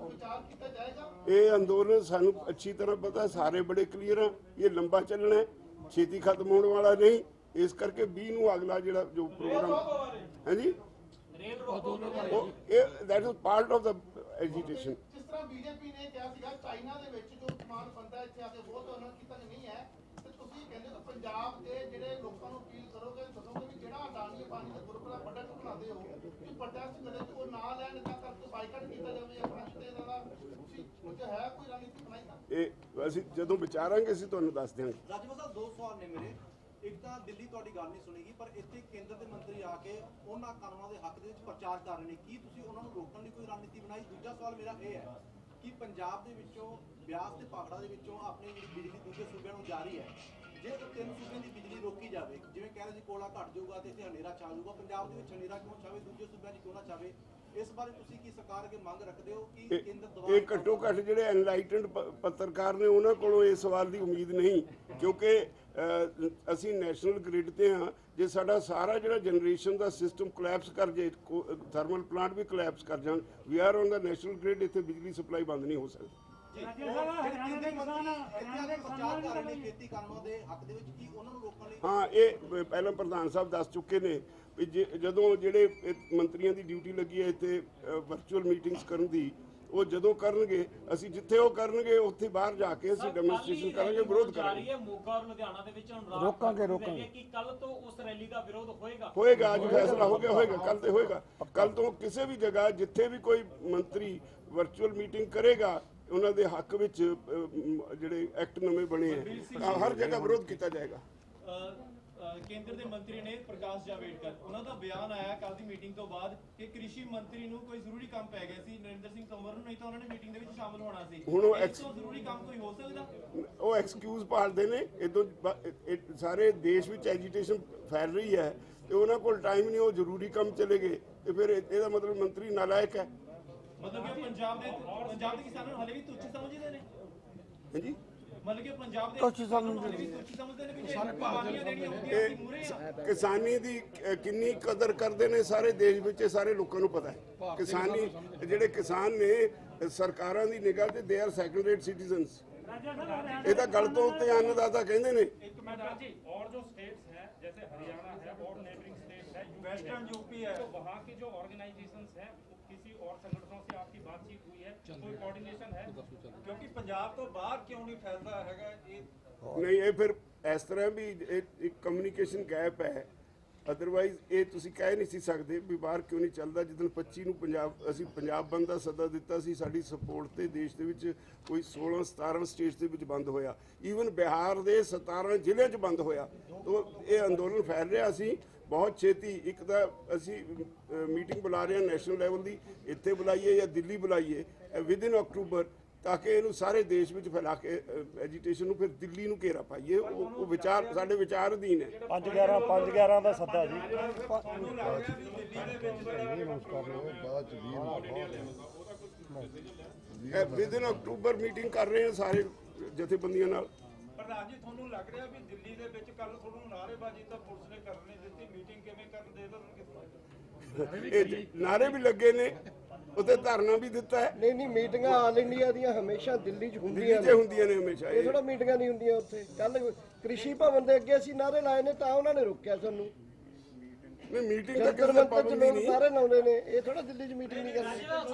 ਵਿਚਾਰ ਕੀਤਾ ਜਾਏਗਾ। ਇਹ ਅੰਦੋਲਨ ਸਾਨੂੰ ਅੱਛੀ ਤਰ੍ਹਾਂ ਪਤਾ, ਸਾਰੇ ਬੜੇ ਕਲੀਅਰ ਆ। ਇਹ ਲੰਬਾ ਚੱਲਣਾ ਹੈ, ਛੇਤੀ ਖਤਮ ਹੋਣ ਵਾਲਾ ਨਹੀਂ। ਇਸ ਕਰਕੇ 20 ਨੂੰ ਅਗਲਾ ਜਿਹੜਾ ਜੋ ਪ੍ਰੋਗਰਾਮ ਹੈ ਜੀ, that is part of the agitation। ਜਿਸ ਤਰ੍ਹਾਂ ਬੀਜੇਪੀ ਨੇ ਕਿਹਾ ਸੀਗਾ ਚਾਈਨਾ ਦੇ ਵਿੱਚ ਜੋ ਸਮਾਨ ਬਣਦਾ ਇੱਥੇ ਆ ਕੇ ਬਹੁਤ ਉਹਨਾਂ ਕੀਤਾ ਨਹੀਂ ਹੈ, ਤੇ ਤੁਸੀਂ ਕਹਿੰਦੇ ਹੋ ਪੰਜਾਬ ਦੇ ਜਿਹੜੇ ਲੋਕਾਂ ਨੂੰ ਅਪੀਲ ਕਰੋਗੇ, ਦੱਸੋਗੇ ਵੀ ਜਿਹੜਾ ਅਡਾਨੀ ਅੰਬਾਨੀ ਦਾ ਗਰੁੱਪ ਦਾ ਪ੍ਰੋਡਕਟ ਬਣਾਉਂਦੇ ਹੋ ਕਿ ਪ੍ਰੋਟੈਸਟ ਕਰੇ ਤੇ ਉਹ ਨਾ ਲੈਣ, ਇਦਾਂ ਕਰਕੇ ਬਾਈਕਾਟ ਕੀਤਾ ਜਾਵੇ ਜਾਂ ਫਰੰਟ ਤੇ ਦਾ ਤੁਸੀਂ ਕੁਝ ਹੈ ਕੋਈ ਰਣਨੀਤੀ ਬਣਾਈ ਤਾਂ? ਇਹ ਅਸੀਂ ਜਦੋਂ ਵਿਚਾਰਾਂਗੇ ਅਸੀਂ ਤੁਹਾਨੂੰ ਦੱਸ ਦਿਆਂਗੇ। ਰਾਜਵਰ ਸਾਹਿਬ, ਦੋ ਸਵਾਲ ਨੇ ਮੇਰੇ। ਇੱਕ ਤਾਂ ਦਿੱਲੀ ਤੁਹਾਡੀ ਗੱਲ ਨਹੀਂ ਸੁਣੇਗੀ, ਪਰ ਇੱਥੇ ਕੇਂਦਰ ਦੇ ਮੰਤਰੀ ਆ ਕੇ ਉਹਨਾਂ ਕਾਨੂੰਨਾਂ ਦੇ ਹੱਕ ਦੇ ਵਿੱਚ ਪ੍ਰਚਾਰ ਕਰ ਰਹੇ ਨੇ। ਕੀ ਤੁਸੀਂ ਉਹਨਾਂ ਨੂੰ ਰੋਕਣ ਲਈ ਕੋਈ ਰਣਨੀਤੀ ਬਣਾਈ? ਦੂਜਾ ਸਵਾਲ ਮੇਰਾ ਇਹ ਹੈ ਕਿ ਪੰਜਾਬ ਦੇ ਵਿੱਚੋਂ ਬਿਆਸ ਤੇ ਪਾਖੜਾ ਦੇ ਵਿੱਚੋਂ ਆਪਣੀ ਜਿਹੜੀ ਬਿਜਲੀ ਦੂਜੇ ਸੂਬਿਆਂ ਨੂੰ ਜਾ ਰਹੀ ਹੈ, ਜੇ ਉਹ 3 ਸੂਬਿਆਂ ਦੀ ਬਿਜਲੀ ਰੋਕੀ ਜਾਵੇ, ਜਿਵੇਂ ਕਹਿ ਰਹੇ ਸੀ ਕੋਲਾ ਘਟ ਜਾਊਗਾ ਤੇ ਇੱਥੇ ਹਨੇਰਾ ਛਾ ਜਾਊਗਾ, ਪੰਜਾਬ ਦੇ ਵਿੱਚ ਹਨੇਰਾ ਕਿਉਂ ਛਾਵੇ, ਦੂਜੇ ਸੂਬਿਆਂ 'ਚ ਕਿਉਂ ਨਾ ਛਾਵੇ? ਇਸ ਬਾਰੇ ਤੁਸੀਂ ਕੀ ਸਰਕਾਰ ਅੱਗੇ ਮੰਗ ਰੱਖਦੇ ਹੋ ਕਿ ਕੇਂਦਰ ਦੁਆਰਾ? ਇਹ ਘੱਟੋ ਘੱਟ ਜਿਹੜੇ ਐਨਲਾਈਟਨਡ ਪੱਤਰਕਾਰ ਨੇ ਉਹਨਾਂ ਕੋਲੋਂ ਇਸ ਸਵਾਲ ਦੀ ਉਮੀਦ ਨਹੀਂ, ਕਿਉਂਕਿ ਅਸੀਂ ਨੈਸ਼ਨਲ ਗ੍ਰਿਡ ਤੇ ਹਾਂ। ਜੇ ਸਾਡਾ ਸਾਰਾ ਜਿਹੜਾ ਜਨਰੇਸ਼ਨ ਦਾ ਸਿਸਟਮ ਕੋਲੈਪਸ ਕਰ ਜੇ, ਥਰਮਲ ਪਲਾਂਟ ਵੀ ਕੋਲੈਪਸ ਕਰ ਜਾਣ, we are on the national grid, ਇੱਥੇ ਬਿਜਲੀ ਸਪਲਾਈ ਬੰਦ ਨਹੀਂ ਹੋ ਸਕਦੀ। ਖੇਤੀ ਕਾਨੂੰਨਾਂ ਦੇ ਹੱਕ ਦੇ ਵਿੱਚ ਕੀ ਉਹਨਾਂ ਨੂੰ ਰੋਕਣ ਲਈ? ਹਾਂ, ਇਹ ਪਹਿਲਾਂ ਪ੍ਰਧਾਨ ਸਾਹਿਬ ਦੱਸ ਚੁੱਕੇ ਨੇ ਵੀ ਜਦੋਂ ਜਿਹੜੇ ਮੰਤਰੀਆਂ ਦੀ ਡਿਊਟੀ ਲੱਗੀ ਹੈ ਇੱਥੇ ਵਰਚੁਅਲ ਮੀਟਿੰਗਸ ਕਰਨ ਦੀ, ਉਹ ਜਦੋਂ ਕਰਨਗੇ ਅਸੀਂ ਜਿੱਥੇ ਉਹ ਕਰਨਗੇ ਉੱਥੇ ਬਾਹਰ ਜਾ ਕੇ ਅਸੀਂ ਡੈਮੋਨਸਟ੍ਰੇਸ਼ਨ ਕਰਾਂਗੇ, ਵਿਰੋਧ ਕਰਾਂਗੇ। ਮੋਗਾ ਔਰ ਲੁਧਿਆਣਾ ਦੇ ਵਿੱਚ ਹੁਣ ਰੋਕਾਂਗੇ ਕਿ ਕੱਲ ਤੋਂ ਉਸ ਰੈਲੀ ਦਾ ਵਿਰੋਧ ਹੋਏਗਾ। ਹੋਏਗਾ, ਅੱਜ ਫੈਸਲਾ ਹੋ ਗਿਆ, ਹੋਏਗਾ, ਕੱਲ ਤੇ ਹੋਏਗਾ। ਕੱਲ ਤੋਂ ਕਿਸੇ ਵੀ ਜਗ੍ਹਾ ਜਿੱਥੇ ਵੀ ਕੋਈ ਮੰਤਰੀ ਵਰਚੁਅਲ ਮੀਟਿੰਗ ਕਰੇਗਾ ਉਹਨਾਂ ਦੇ ਹੱਕ ਵਿੱਚ ਜਿਹੜੇ ਐਕਟ ਨਵੇਂ ਬਣੇ ਆ ਹਰ ਜਗ੍ਹਾ ਵਿਰੋਧ ਕੀਤਾ ਜਾਏਗਾ। ਕੇਂਦਰ ਦੇ ਮੰਤਰੀ ਨੇ ਪ੍ਰਕਾਸ਼ ਜਾਵੜੇਕਰ, ਉਹਨਾਂ ਦਾ ਬਿਆਨ ਆਇਆ ਕੱਲ ਦੀ ਮੀਟਿੰਗ ਤੋਂ ਬਾਅਦ ਕਿ ਕ੍ਰਿਸ਼ੀ ਮੰਤਰੀ ਨੂੰ ਕੋਈ ਜ਼ਰੂਰੀ ਕੰਮ ਪੈ ਗਿਆ ਸੀ ਨਰਿੰਦਰ ਸਿੰਘ ਤੋਮਰ ਨੂੰ, ਨਹੀਂ ਤਾਂ ਉਹਨਾਂ ਨੇ ਮੀਟਿੰਗ ਦੇ ਵਿੱਚ ਸ਼ਾਮਲ ਹੋਣਾ ਸੀ। ਹੁਣ ਉਹ ਇਸ ਤੋਂ ਜ਼ਰੂਰੀ ਕੰਮ ਕੋਈ ਹੋ ਸਕਦਾ? ਉਹ ਐਕਸਕਿਊਜ਼ ਭਾਲਦੇ ਨੇ। ਇਦੋਂ ਸਾਰੇ ਦੇਸ਼ ਵਿੱਚ ਐਜੀਟੇਸ਼ਨ ਫੈਲ ਰਹੀ ਹੈ ਤੇ ਉਹਨਾਂ ਕੋਲ ਟਾਈਮ ਨਹੀਂ, ਉਹ ਜ਼ਰੂਰੀ ਕੰਮ ਚਲੇ ਗਏ ਤੇ ਫਿਰ ਇਹਦਾ ਮਤਲਬ ਮੰਤਰੀ ਨਾਲਾਇਕ ਹੈ। ਮਤਲਬ ਕਿ ਪੰਜਾਬ ਦੇ ਕਿਸਾਨਾਂ ਨੂੰ ਹਲੇ ਵੀ ਤੁੱਛ ਸਮਝਦੇ ਨੇ। ਹਾਂਜੀ, ਮਤਲਬ ਕਿ ਪੰਜਾਬ ਦੇ ਤੁੱਛ ਸਮਝਦੇ ਵੀ ਤੁੱਛ ਸਮਝਦੇ ਨੇ ਕਿ ਕੁਰਬਾਨੀਆਂ ਦੇਣੀਆਂ ਹੁੰਦੀਆਂ ਅਸੀਂ ਮੂਹਰੇ ਆ। ਕਿਸਾਨੀ ਦੀ ਕਿੰਨੀ ਕਦਰ ਕਰਦੇ ਨੇ ਸਾਰੇ ਦੇਸ਼ ਵਿੱਚ, ਸਾਰੇ ਲੋਕਾਂ ਨੂੰ ਪਤਾ ਹੈ। ਕਿਸਾਨੀ ਜਿਹੜੇ ਕਿਸਾਨ ਨੇ ਸਰਕਾਰਾਂ ਦੀ ਨਿਗਾਹ ਤੇ they are second rate citizens. ਇਹ ਤਾਂ ਗਲ ਤੋਂ ਉੱਤੇ ਅੰਨਦਾਤਾ ਕਹਿੰਦੇ ਨੇ। और जो स्टेट्स हैं जैसे हरियाणा है और नेबरिंग स्टेट्स है, वेस्टर्न यूपी है, तो वहाँ के जो ऑर्गेनाइजेशंस हैं किसी और संगठनों से आपकी बातचीत हुई है, कोई कोऑर्डिनेशन है? क्योंकि पंजाब तो बाहर क्यों नहीं फैलता हैगा ये? ਨਹੀਂ, ਇਹ ਫਿਰ ਇਸ ਤਰ੍ਹਾਂ ਵੀ ਇੱਕ ਕਮਿਊਨੀਕੇਸ਼ਨ ਗੈਪ ਹੈ। ਅਦਰਵਾਈਜ਼ ਇਹ ਤੁਸੀਂ ਕਹਿ ਨਹੀਂ ਸੀ ਸਕਦੇ ਵੀ ਬਾਹਰ ਕਿਉਂ ਨਹੀਂ ਚੱਲਦਾ। ਜਿੱਦਣ 25 ਨੂੰ ਅਸੀਂ ਪੰਜਾਬ ਬੰਦ ਦਾ ਸੱਦਾ ਦਿੱਤਾ ਸੀ, ਸਾਡੀ ਸਪੋਰਟ ਤੇ ਦੇਸ਼ ਦੇ ਵਿੱਚ ਕੋਈ 16-17 ਸਟੇਟਸ ਦੇ ਵਿੱਚ ਬੰਦ ਹੋਇਆ, ਈਵਨ ਬਿਹਾਰ ਦੇ 17 ਜ਼ਿਲ੍ਹਿਆਂ 'ਚ ਬੰਦ ਹੋਇਆ। ਤੋ ਇਹ ਅੰਦੋਲਨ ਫੈਲ ਰਿਹਾ ਸੀ ਬਹੁਤ ਛੇਤੀ। ਇੱਕ ਤਾਂ ਅਸੀਂ ਮੀਟਿੰਗ ਬੁਲਾ ਰਹੇ ਹਾਂ ਨੈਸ਼ਨਲ ਲੈਵਲ ਦੀ, ਇੱਥੇ ਬੁਲਾਈਏ ਜਾਂ ਦਿੱਲੀ ਬੁਲਾਈਏ ਵਿਦਿਨ ਅਕਤੂਬਰ, ਤਾਂ ਕਿ ਇਹਨੂੰ ਸਾਰੇ ਦੇਸ਼ ਵਿੱਚ ਫੈਲਾ ਕੇ ਐਜੀਟੇਸ਼ਨ ਨੂੰ ਫਿਰ ਦਿੱਲੀ ਨੂੰ ਘੇਰਾ ਪਾਈਏ। ਉਹ ਵਿਚਾਰ ਸਾਡੇ ਵਿਚਾਰ ਅਧੀਨ ਹੈ। 5/11 ਦਾ ਸੱਦਾ ਜੀ। ਵਿਦਿਨ ਅਕਤੂਬਰ ਮੀਟਿੰਗ ਕਰ ਰਹੇ ਹਾਂ ਸਾਰੇ ਜਥੇਬੰਦੀਆਂ ਨਾਲ। ਪ੍ਰਧਾਨ ਜੀ, ਤੁਹਾਨੂੰ ਲੱਗ ਰਿਹਾ ਵੀ ਦਿੱਲੀ ਦੇ ਵਿੱਚ ਕੱਲ ਤੁਹਾਨੂੰ ਨਾਅਰੇਬਾਜ਼ੀ ਤਾਂ ਪੁਲਿਸ ਨੇ ਕਰਨ ਨਹੀਂ ਦਿੱਤੀ, ਮੀਟਿੰਗ ਕਿਵੇਂ ਕਰਨ ਦੇ ਦੇਣਗੇ? ਇਹ ਨਾਅਰੇ ਵੀ ਲੱਗੇ ਨੇ, ਉੱਤੇ ਧਰਨਾ ਵੀ ਦਿੱਤਾ ਹੈ। ਨਹੀਂ ਮੀਟਿੰਗਾਂ ਆਲ ਇੰਡੀਆ ਦੀਆਂ ਹਮੇਸ਼ਾ ਦਿੱਲੀ 'ਚ ਦਿੱਲੀ ਹੁੰਦੀਆਂ 'ਚ ਹੁੰਦੀਆਂ ਨੇ ਹਮੇਸ਼ਾ। ਇਹ ਥੋੜਾ ਮੀਟਿੰਗਾਂ ਨਹੀਂ ਹੁੰਦੀਆਂ ਉੱਥੇ। ਕੱਲ ਕ੍ਰਿਸ਼ੀ ਭਵਨ ਦੇ ਅੱਗੇ ਅਸੀਂ ਨਾਅਰੇ ਲਾਏ ਨੇ ਤਾਂ ਉਹਨਾਂ ਨੇ ਰੋਕਿਆ ਸਾਨੂੰ। ਨਹੀਂ, ਮੀਟਿੰਗ ਤਾਂ ਜੰਤਰ ਕਿਸੇ ਮੰਤਰ 'ਚ ਪਾਬੰਦੀ ਲੋਕ ਨਹੀਂ। ਨਾਅਰੇ ਲਾਉਂਦੇ ਨੇ, ਇਹ ਥੋੜਾ ਦਿੱਲੀ 'ਚ ਮੀਟਿੰਗ ਨਹੀਂ ਕਰਨੀ। ਨਾਲ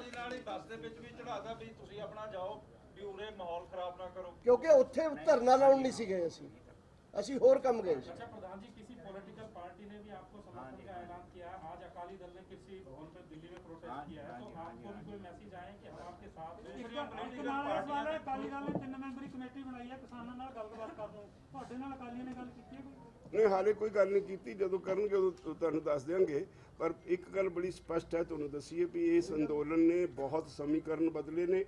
ਦੀ ਨਾਲ ਹੀ ਬੱਸ ਦੇ ਵਿੱਚ ਵੀ ਚੜਾਦਾ ਵੀ ਤੁਸੀਂ ਆਪਣਾ ਜਾਓ, ਵੀ ਉਰੇ ਮਾਹੌਲ ਖਰਾਬ ਨਾ ਕਰੋ। ਕਿਉਂਕਿ ਉੱਥੇ ਧਰਨਾ ਲਾਉਣ ਨਹੀਂ ਸੀ ਗਏ ਅਸੀਂ ਹੋਰ ਕੰਮ ਗਏ ਸੀ। अच्छा प्रधान जी, किसी पॉलिटिकल पार्टी ने भी आपको समर्थन का ऐलान किया है। आज अकाली दल ने कृषि भवन पर दिल्ली में प्रोटेस्ट किया है, तो आपको भी कोई मैसेज आए कि हम आपके साथ हैं? अकाली दल ने 3 ਮੈਂਬਰੀ ਕਮੇਟੀ ਬਣਾਈ ਹੈ ਕਿਸਾਨਾਂ ਨਾਲ ਗੱਲਬਾਤ ਕਰਨ ਨੂੰ, ਤੁਹਾਡੇ ਨਾਲ ਅਕਾਲੀਆਂ ਨੇ ਗੱਲ ਕੀਤੀ ਹੈ ਕੋਈ? ਨਹੀਂ, ਹਾਲੇ ਕੋਈ ਗੱਲ ਨਹੀਂ ਕੀਤੀ। ਜਦੋਂ ਕਰਨਗੇ ਉਦੋਂ ਤੁਹਾਨੂੰ ਦੱਸ ਦਿਆਂਗੇ। ਪਰ ਇੱਕ ਗੱਲ ਬੜੀ ਸਪਸ਼ਟ ਹੈ, ਤੁਹਾਨੂੰ ਦੱਸੀਏ ਵੀ ਇਸ ਅੰਦੋਲਨ ਨੇ ਬਹੁਤ ਸਮੀਕਰਨ ਬਦਲੇ ਨੇ।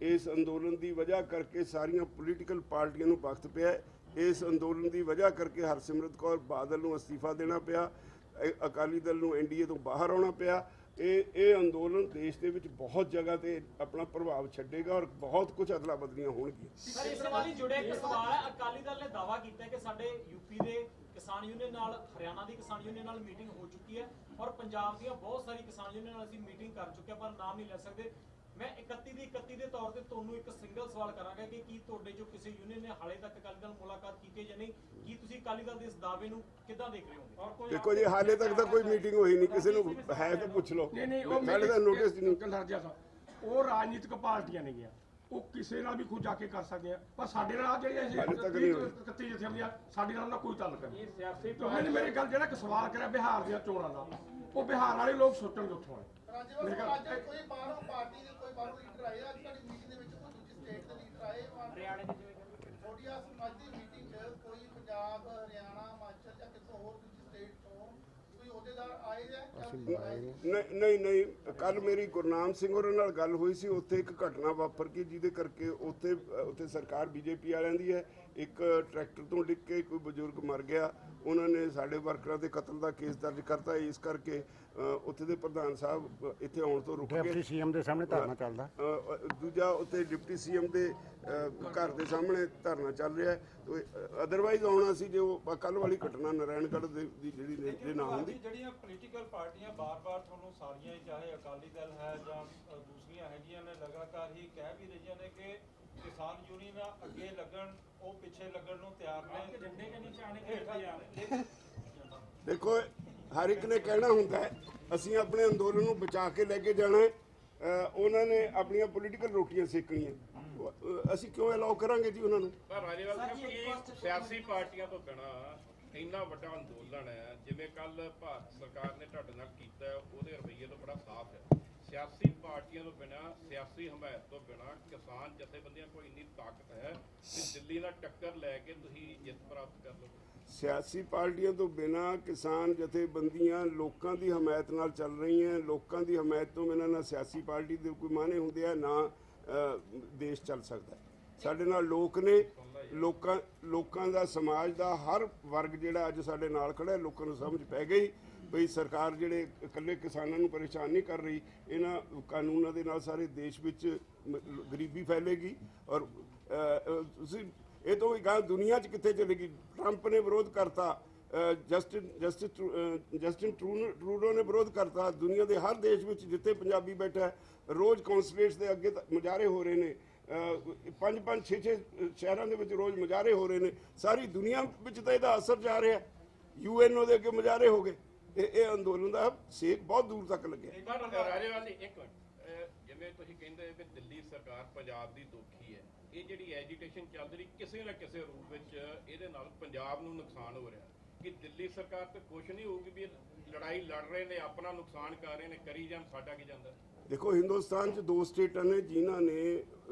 ਇਸ ਅੰਦੋਲਨ ਦੀ ਵਜ੍ਹਾ ਕਰਕੇ ਸਾਰੀਆਂ ਪੋਲੀਟੀਕਲ ਪਾਰਟੀਆਂ ਨੂੰ ਵਕਤ ਪਿਆ। ਇਸ ਅੰਦੋਲਨ ਦੀ ਵਜ੍ਹਾ ਕਰਕੇ ਹਰਸਿਮਰਤ ਕੌਰ ਬਾਦਲ ਨੂੰ ਅਸਤੀਫਾ ਦੇਣਾ ਪਿਆ, ਅਕਾਲੀ ਦਲ ਨੂੰ ਐਨਡੀਏ ਤੋਂ ਬਾਹਰ ਆਉਣਾ ਪਿਆ। ਇਹ ਅੰਦੋਲਨ ਦੇਸ਼ ਦੇ ਵਿੱਚ ਬਹੁਤ ਜਗ੍ਹਾ ਤੇ ਆਪਣਾ ਪ੍ਰਭਾਵ ਛੱਡੇਗਾ ਔਰ ਬਹੁਤ ਕੁਝ ਅਦਲਾ ਬਦਲੀਆਂ ਹੋਣਗੀਆਂ। ਸਰ, ਇਸ ਨਾਲ ਹੀ ਜੁੜਿਆ ਇੱਕ ਸਵਾਲ ਹੈ। ਅਕਾਲੀ ਦਲ ਨੇ ਦਾਅਵਾ ਕੀਤਾ ਹੈ ਕਿ ਸਾਡੇ ਯੂਪੀ ਦੇ ਕਿਸਾਨ ਯੂਨੀਅਨ ਨਾਲ, ਹਰਿਆਣਾ ਦੀ ਕਿਸਾਨ ਯੂਨੀਅਨ ਨਾਲ ਮੀਟਿੰਗ ਹੋ ਚੁੱਕੀ ਹੈ ਔਰ ਪੰਜਾਬ ਦੀਆਂ ਬਹੁਤ ਸਾਰੀ ਕਿਸਾਨ ਯੂਨੀਅਨ ਨਾਲ ਅਸੀਂ ਮੀਟਿੰਗ ਕਰ ਚੁੱਕੇ ਹਾਂ, ਪਰ ਨਾਮ ਨਹੀਂ ਲੈ ਸਕਦੇ। ਮੈਂ 31 ਦੇ ਤੌਰ ਤੇ ਤੁਹਾਨੂੰ ਇੱਕ ਸਿੰਗਲ ਸਵਾਲ ਕਰਾਂਗਾ ਕਿ ਕੀ ਤੁਹਾਡੇ ਜੋ ਕਿਸੇ ਯੂਨੀਅਨ ਨੇ ਹਾਲੇ ਤੱਕ ਅਕਾਲੀ ਦਲ ਮੁਲਾਕਾਤ ਕੀਤੀ ਜਾਂ ਨਹੀਂ? ਕੀ ਤੁਸੀਂ ਅਕਾਲੀ ਦਲ ਦੇ ਇਸ ਦਾਅਵੇ ਨੂੰ ਕਿੱਦਾਂ ਦੇਖ ਰਹੇ ਹੋ? ਔਰ ਕੋਈ ਦੇਖੋ ਜੀ, ਹਾਲੇ ਤੱਕ ਤਾਂ ਕੋਈ ਮੀਟਿੰਗ ਹੋਈ ਨਹੀਂ। ਕਿਸੇ ਨੂੰ ਹੈ ਤਾਂ ਪੁੱਛ ਲਓ। ਸਾਡੇ ਤਾਂ ਨੋਟਿਸ ਨਹੀਂ। ਉਹ ਰਾਜਨੀਤਿਕ ਪਾਰਟੀਆਂ ਨੇ ਗਿਆ, ਉਹ ਕਿਸੇ ਨਾਲ ਵੀ ਖੁਦ ਜਾ ਕੇ ਕਰ ਸਕਦੇ ਆ, ਪਰ ਸਾਡੇ ਨਾਲ ਜਿਹੜੀਆਂ ਹਾਲੇ ਤੱਕ ਨਹੀਂ ਹੋਈ। 31 ਜਥੇਬੰਦੀਆਂ ਸਾਡੇ ਨਾਲ ਕੋਈ ਤਾਲੁਕ ਨਹੀਂ। ਉਹਨਾਂ ਨੇ ਮੇਰੇ ਗੱਲ ਜਿਹੜਾ ਇੱਕ ਸਵਾਲ ਕਰਿਆ ਬਿਹਾਰ ਦੀਆਂ ਚੋਣਾਂ ਦਾ, ਉਹ ਬਿਹਾਰ ਵਾਲੇ ਲੋਕ ਸੋਚਣਗੇ ਉੱਥੋਂ ਆਏ। ਅੱਜ ਕੋਈ ਬਾਹਰੋਂ ਪਾਰਟੀ ਦੇ ਕੋਈ ਬਾਹਰੋਂ ਲੀਡਰ ਆਏ? ਅੱਜ ਸਾਡੀ ਮੀਟਿੰਗ ਦੇ ਵਿੱਚ ਕੋਈ ਦੂਜੀ ਸਟੇਟ ਦੇ ਲੀਡਰ ਆਏ? ਹਰਿਆਣੇ ਦੇ ਤੁਹਾਡੀ ਅੱਜ ਦੀ ਮੀਟਿੰਗ 'ਚ ਕੋਈ ਪੰਜਾਬ, ਹਰਿਆਣਾ, ਹਿਮਾਚਲ ਜਾਂ ਕਿਤੋਂ ਹੋਰ ਦੂਜੀ ਸਟੇਟ ਤੋਂ ਕੋਈ ਅਹੁਦੇਦਾਰ ਆਏ ਜਾਂ? ਨਹੀਂ, ਕੱਲ ਮੇਰੀ ਗੁਰਨਾਮ ਸਿੰਘ ਹੋਰਾਂ ਨਾਲ ਗੱਲ ਹੋਈ ਸੀ। ਉੱਥੇ ਇੱਕ ਘਟਨਾ ਵਾਪਰ ਗਈ ਜਿਹਦੇ ਕਰਕੇ ਉੱਥੇ ਸਰਕਾਰ ਬੀਜੇਪੀ ਵਾਲਿਆਂ ਦੀ ਹੈ। ਇੱਕ ਟਰੈਕਟਰ ਤੋਂ ਡਿੱਗ ਕੇ ਕੋਈ ਬਜ਼ੁਰਗ ਮਰ ਗਿਆ। ਉਹਨਾਂ ਨੇ ਸਾਡੇ ਵਰਕਰਾਂ ਦੇ ਕਤਲ ਦਾ ਕੇਸ ਦਰਜ ਕਰਤਾ। ਇਸ ਕਰਕੇ ਉੱਥੇ ਦੇ ਪ੍ਰਧਾਨ ਸਾਹਿਬ ਇੱਥੇ ਆਉਣ ਤੋਂ ਰੁਕ ਗਏ। ਡਿਪਟੀ ਸੀਐਮ ਦੇ ਸਾਹਮਣੇ ਧਰਨਾ ਚੱਲਦਾ। ਦੂਜਾ ਉੱਥੇ ਡਿਪਟੀ ਸੀਐਮ ਦੇ ਘਰ ਦੇ ਸਾਹਮਣੇ ਧਰਨਾ ਚੱਲ ਰਿਹਾ ਹੈ। ਅਦਰਵਾਈਜ਼ ਆਉਣਾ ਸੀ ਜੋ ਕੱਲ ਵਾਲੀ ਘਟਨਾ ਨਾਰਾਇਣਗੜ੍ਹ ਦੀ ਜਿਹੜੀ ਨਾ ਹੁੰਦੀ। ਜਿਹੜੀਆਂ ਪੋਲੀਟੀਕਲ ਪਾਰਟੀਆਂ ਬਾਰ-ਬਾਰ ਤੁਹਾਨੂੰ ਸਾਰੀਆਂ ਹੀ, ਚਾਹੇ ਅਕਾਲੀ ਦਲ ਹੈ ਜਾਂ ਦੂਸਰੀਆਂ ਹੈਗੀਆਂ ਨੇ, ਲਗਾਤਾਰ ਹੀ ਕਹਿ ਵੀ ਰਹੀਆਂ ਨੇ ਕਿ ਕਿਸਾਨ ਯੂਨੀਅਨ ਅੱਗੇ ਲੱਗਣ, ਉਹ ਪਿੱਛੇ ਲੱਗਣ ਨੂੰ ਤਿਆਰ ਨੇ। ਝੰਡੇ ਕੇ ਨੀਚੇ ਆਣੇ ਕੇ ਤਿਆਰ। ਦੇਖੋ, ਹਰ ਇੱਕ ਨੇ ਕਹਿਣਾ ਹੁੰਦਾ ਹੈ ਅਸੀਂ ਆਪਣੇ ਅੰਦੋਲਨ ਨੂੰ ਬਚਾ ਕੇ ਲੈ ਕੇ ਜਾਣਾ ਹੈ ਉਹਨਾਂ ਨੇ ਆਪਣੀਆਂ ਪੋਲੀਟੀਕਲ ਰੋਟੀਆਂ ਸੇਕਣੀਆਂ, ਅਸੀਂ ਕਿਉਂ ਅਲਾਉ ਕਰਾਂਗੇ ਜੀ ਉਹਨਾਂ ਨੂੰ? ਪਰ ਰਾਜੇਵਾਲ ਸਾਹਿਬ ਕੀ ਸਿਆਸੀ ਪਾਰਟੀਆਂ ਤੋਂ ਬਿਨਾਂ ਇੰਨਾ ਵੱਡਾ ਅੰਦੋਲਨ ਹੈ ਜਿਵੇਂ ਕੱਲ ਭਾਰਤ ਸਰਕਾਰ ਨੇ ਤੁਹਾਡੇ ਨਾਲ ਕੀਤਾ, ਉਹਦੇ ਰਵੱਈਏ ਤੋਂ ਬੜਾ ਸਾਫ਼ ਹੈ। ਸਿਆਸੀ ਪਾਰਟੀਆਂ ਤੋਂ ਬਿਨਾਂ, ਸਿਆਸੀ ਹਮਾਇਤ ਤੋਂ ਬਿਨਾਂ ਕਿਸਾਨ ਜਥੇਬੰਦੀਆਂ ਕੋਲ ਇੰਨੀ ਤਾਕਤ ਹੈ ਕਿ ਦਿੱਲੀ ਨਾਲ ਟੱਕਰ ਲੈ ਕੇ ਤੁਸੀਂ ਜਿੱਤ ਪ੍ਰਾਪਤ ਕਰ ਲਓ। ਸਿਆਸੀ ਪਾਰਟੀਆਂ ਤੋਂ ਬਿਨਾਂ ਕਿਸਾਨ ਜਥੇਬੰਦੀਆਂ ਲੋਕਾਂ ਦੀ ਹਮਾਇਤ ਨਾਲ ਚੱਲ ਰਹੀਆਂ। ਲੋਕਾਂ ਦੀ ਹਮਾਇਤ ਤੋਂ ਬਿਨਾਂ ਨਾ ਸਿਆਸੀ ਪਾਰਟੀ ਦੇ ਕੋਈ ਮਾਅਨੇ ਹੁੰਦੇ ਆ, ਨਾ ਦੇਸ਼ ਚੱਲ ਸਕਦਾ। ਸਾਡੇ ਨਾਲ ਲੋਕ ਨੇ, ਲੋਕਾਂ ਦਾ, ਸਮਾਜ ਦਾ ਹਰ ਵਰਗ ਜਿਹੜਾ ਅੱਜ ਸਾਡੇ ਨਾਲ ਖੜਾ ਹੈ। ਲੋਕਾਂ ਨੂੰ ਸਮਝ ਪੈ ਗਈ ਬਈ ਸਰਕਾਰ ਜਿਹੜੇ ਇਕੱਲੇ ਕਿਸਾਨਾਂ ਨੂੰ ਪਰੇਸ਼ਾਨ ਨਹੀਂ ਕਰ ਰਹੀ, ਇਹਨਾਂ ਕਾਨੂੰਨਾਂ ਦੇ ਨਾਲ ਸਾਰੇ ਦੇਸ਼ ਵਿੱਚ ਗਰੀਬੀ ਫੈਲੇਗੀ। ਔਰ ਤੁਸੀਂ ਇਹ ਤੋਂ ਵੀ ਗਾਂ ਦੁਨੀਆ 'ਚ ਕਿੱਥੇ ਚਲੇਗੀ? ਟਰੰਪ ਨੇ ਵਿਰੋਧ ਕਰਤਾ, ਜਸਟਿਨ ਟਰੂਡੋ ਨੇ ਵਿਰੋਧ ਕਰਤਾ। ਦੁਨੀਆ ਦੇ ਹਰ ਦੇਸ਼ ਵਿੱਚ ਜਿੱਥੇ ਪੰਜਾਬੀ ਬੈਠਾ ਹੈ, ਰੋਜ਼ ਕੌਂਸੂਲੇਟਸ ਦੇ ਅੱਗੇ ਮੁਜ਼ਾਹਰੇ ਹੋ ਰਹੇ ਨੇ, 5-5, 6-6 ਸ਼ਹਿਰਾਂ ਦੇ ਵਿੱਚ ਰੋਜ਼ ਮੁਜ਼ਾਹਰੇ ਹੋ ਰਹੇ ਨੇ। ਸਾਰੀ ਦੁਨੀਆ ਵਿੱਚ ਤਾਂ ਇਹਦਾ ਅਸਰ ਜਾ ਰਿਹਾ। UNO ਦੇ ਅੱਗੇ ਮੁਜ਼ਾਹਰੇ ਹੋ ਗਏ। ਇਹ ਅੰਦੋਲਨ ਦਾ ਸੇਕ ਬਹੁਤ ਦੂਰ ਤੱਕ ਲੱਗਿਆ। ਰਾਜੇਵਾਲ ਜੀ ਇੱਕ ਮਿੰਟ, ਜਿਵੇਂ ਤੁਸੀਂ ਕਹਿੰਦੇ ਕਿ ਦਿੱਲੀ ਸਰਕਾਰ ਪੰਜਾਬ ਦੀ ਦੋਖੀ ਹੈ, ਇਹ ਜਿਹੜੀ ਐਜੀਟੇਸ਼ਨ ਚੱਲ ਰਹੀ ਕਿਸੇ ਨਾ ਕਿਸੇ ਰੂਪ ਵਿੱਚ ਇਹਦੇ ਨਾਲ ਪੰਜਾਬ ਨੂੰ ਨੁਕਸਾਨ ਹੋ ਰਿਹਾ ਕਿ ਦਿੱਲੀ ਸਰਕਾਰ ਤੇ ਖੁਸ਼ ਨਹੀਂ ਹੋਊਗੀ ਵੀ ਇਹ ਲੜਾਈ ਲੜ ਰਹੇ ਨੇ, ਆਪਣਾ ਨੁਕਸਾਨ ਕਰ ਰਹੇ ਨੇ, ਕਰੀ ਜਾਣ, ਸਾਡਾ ਕੀ ਜਾਂਦਾ? ਦੇਖੋ, ਹਿੰਦੁਸਤਾਨ 'ਚ 2 ਸਟੇਟਾਂ ਨੇ ਜਿਨ੍ਹਾਂ ਨੇ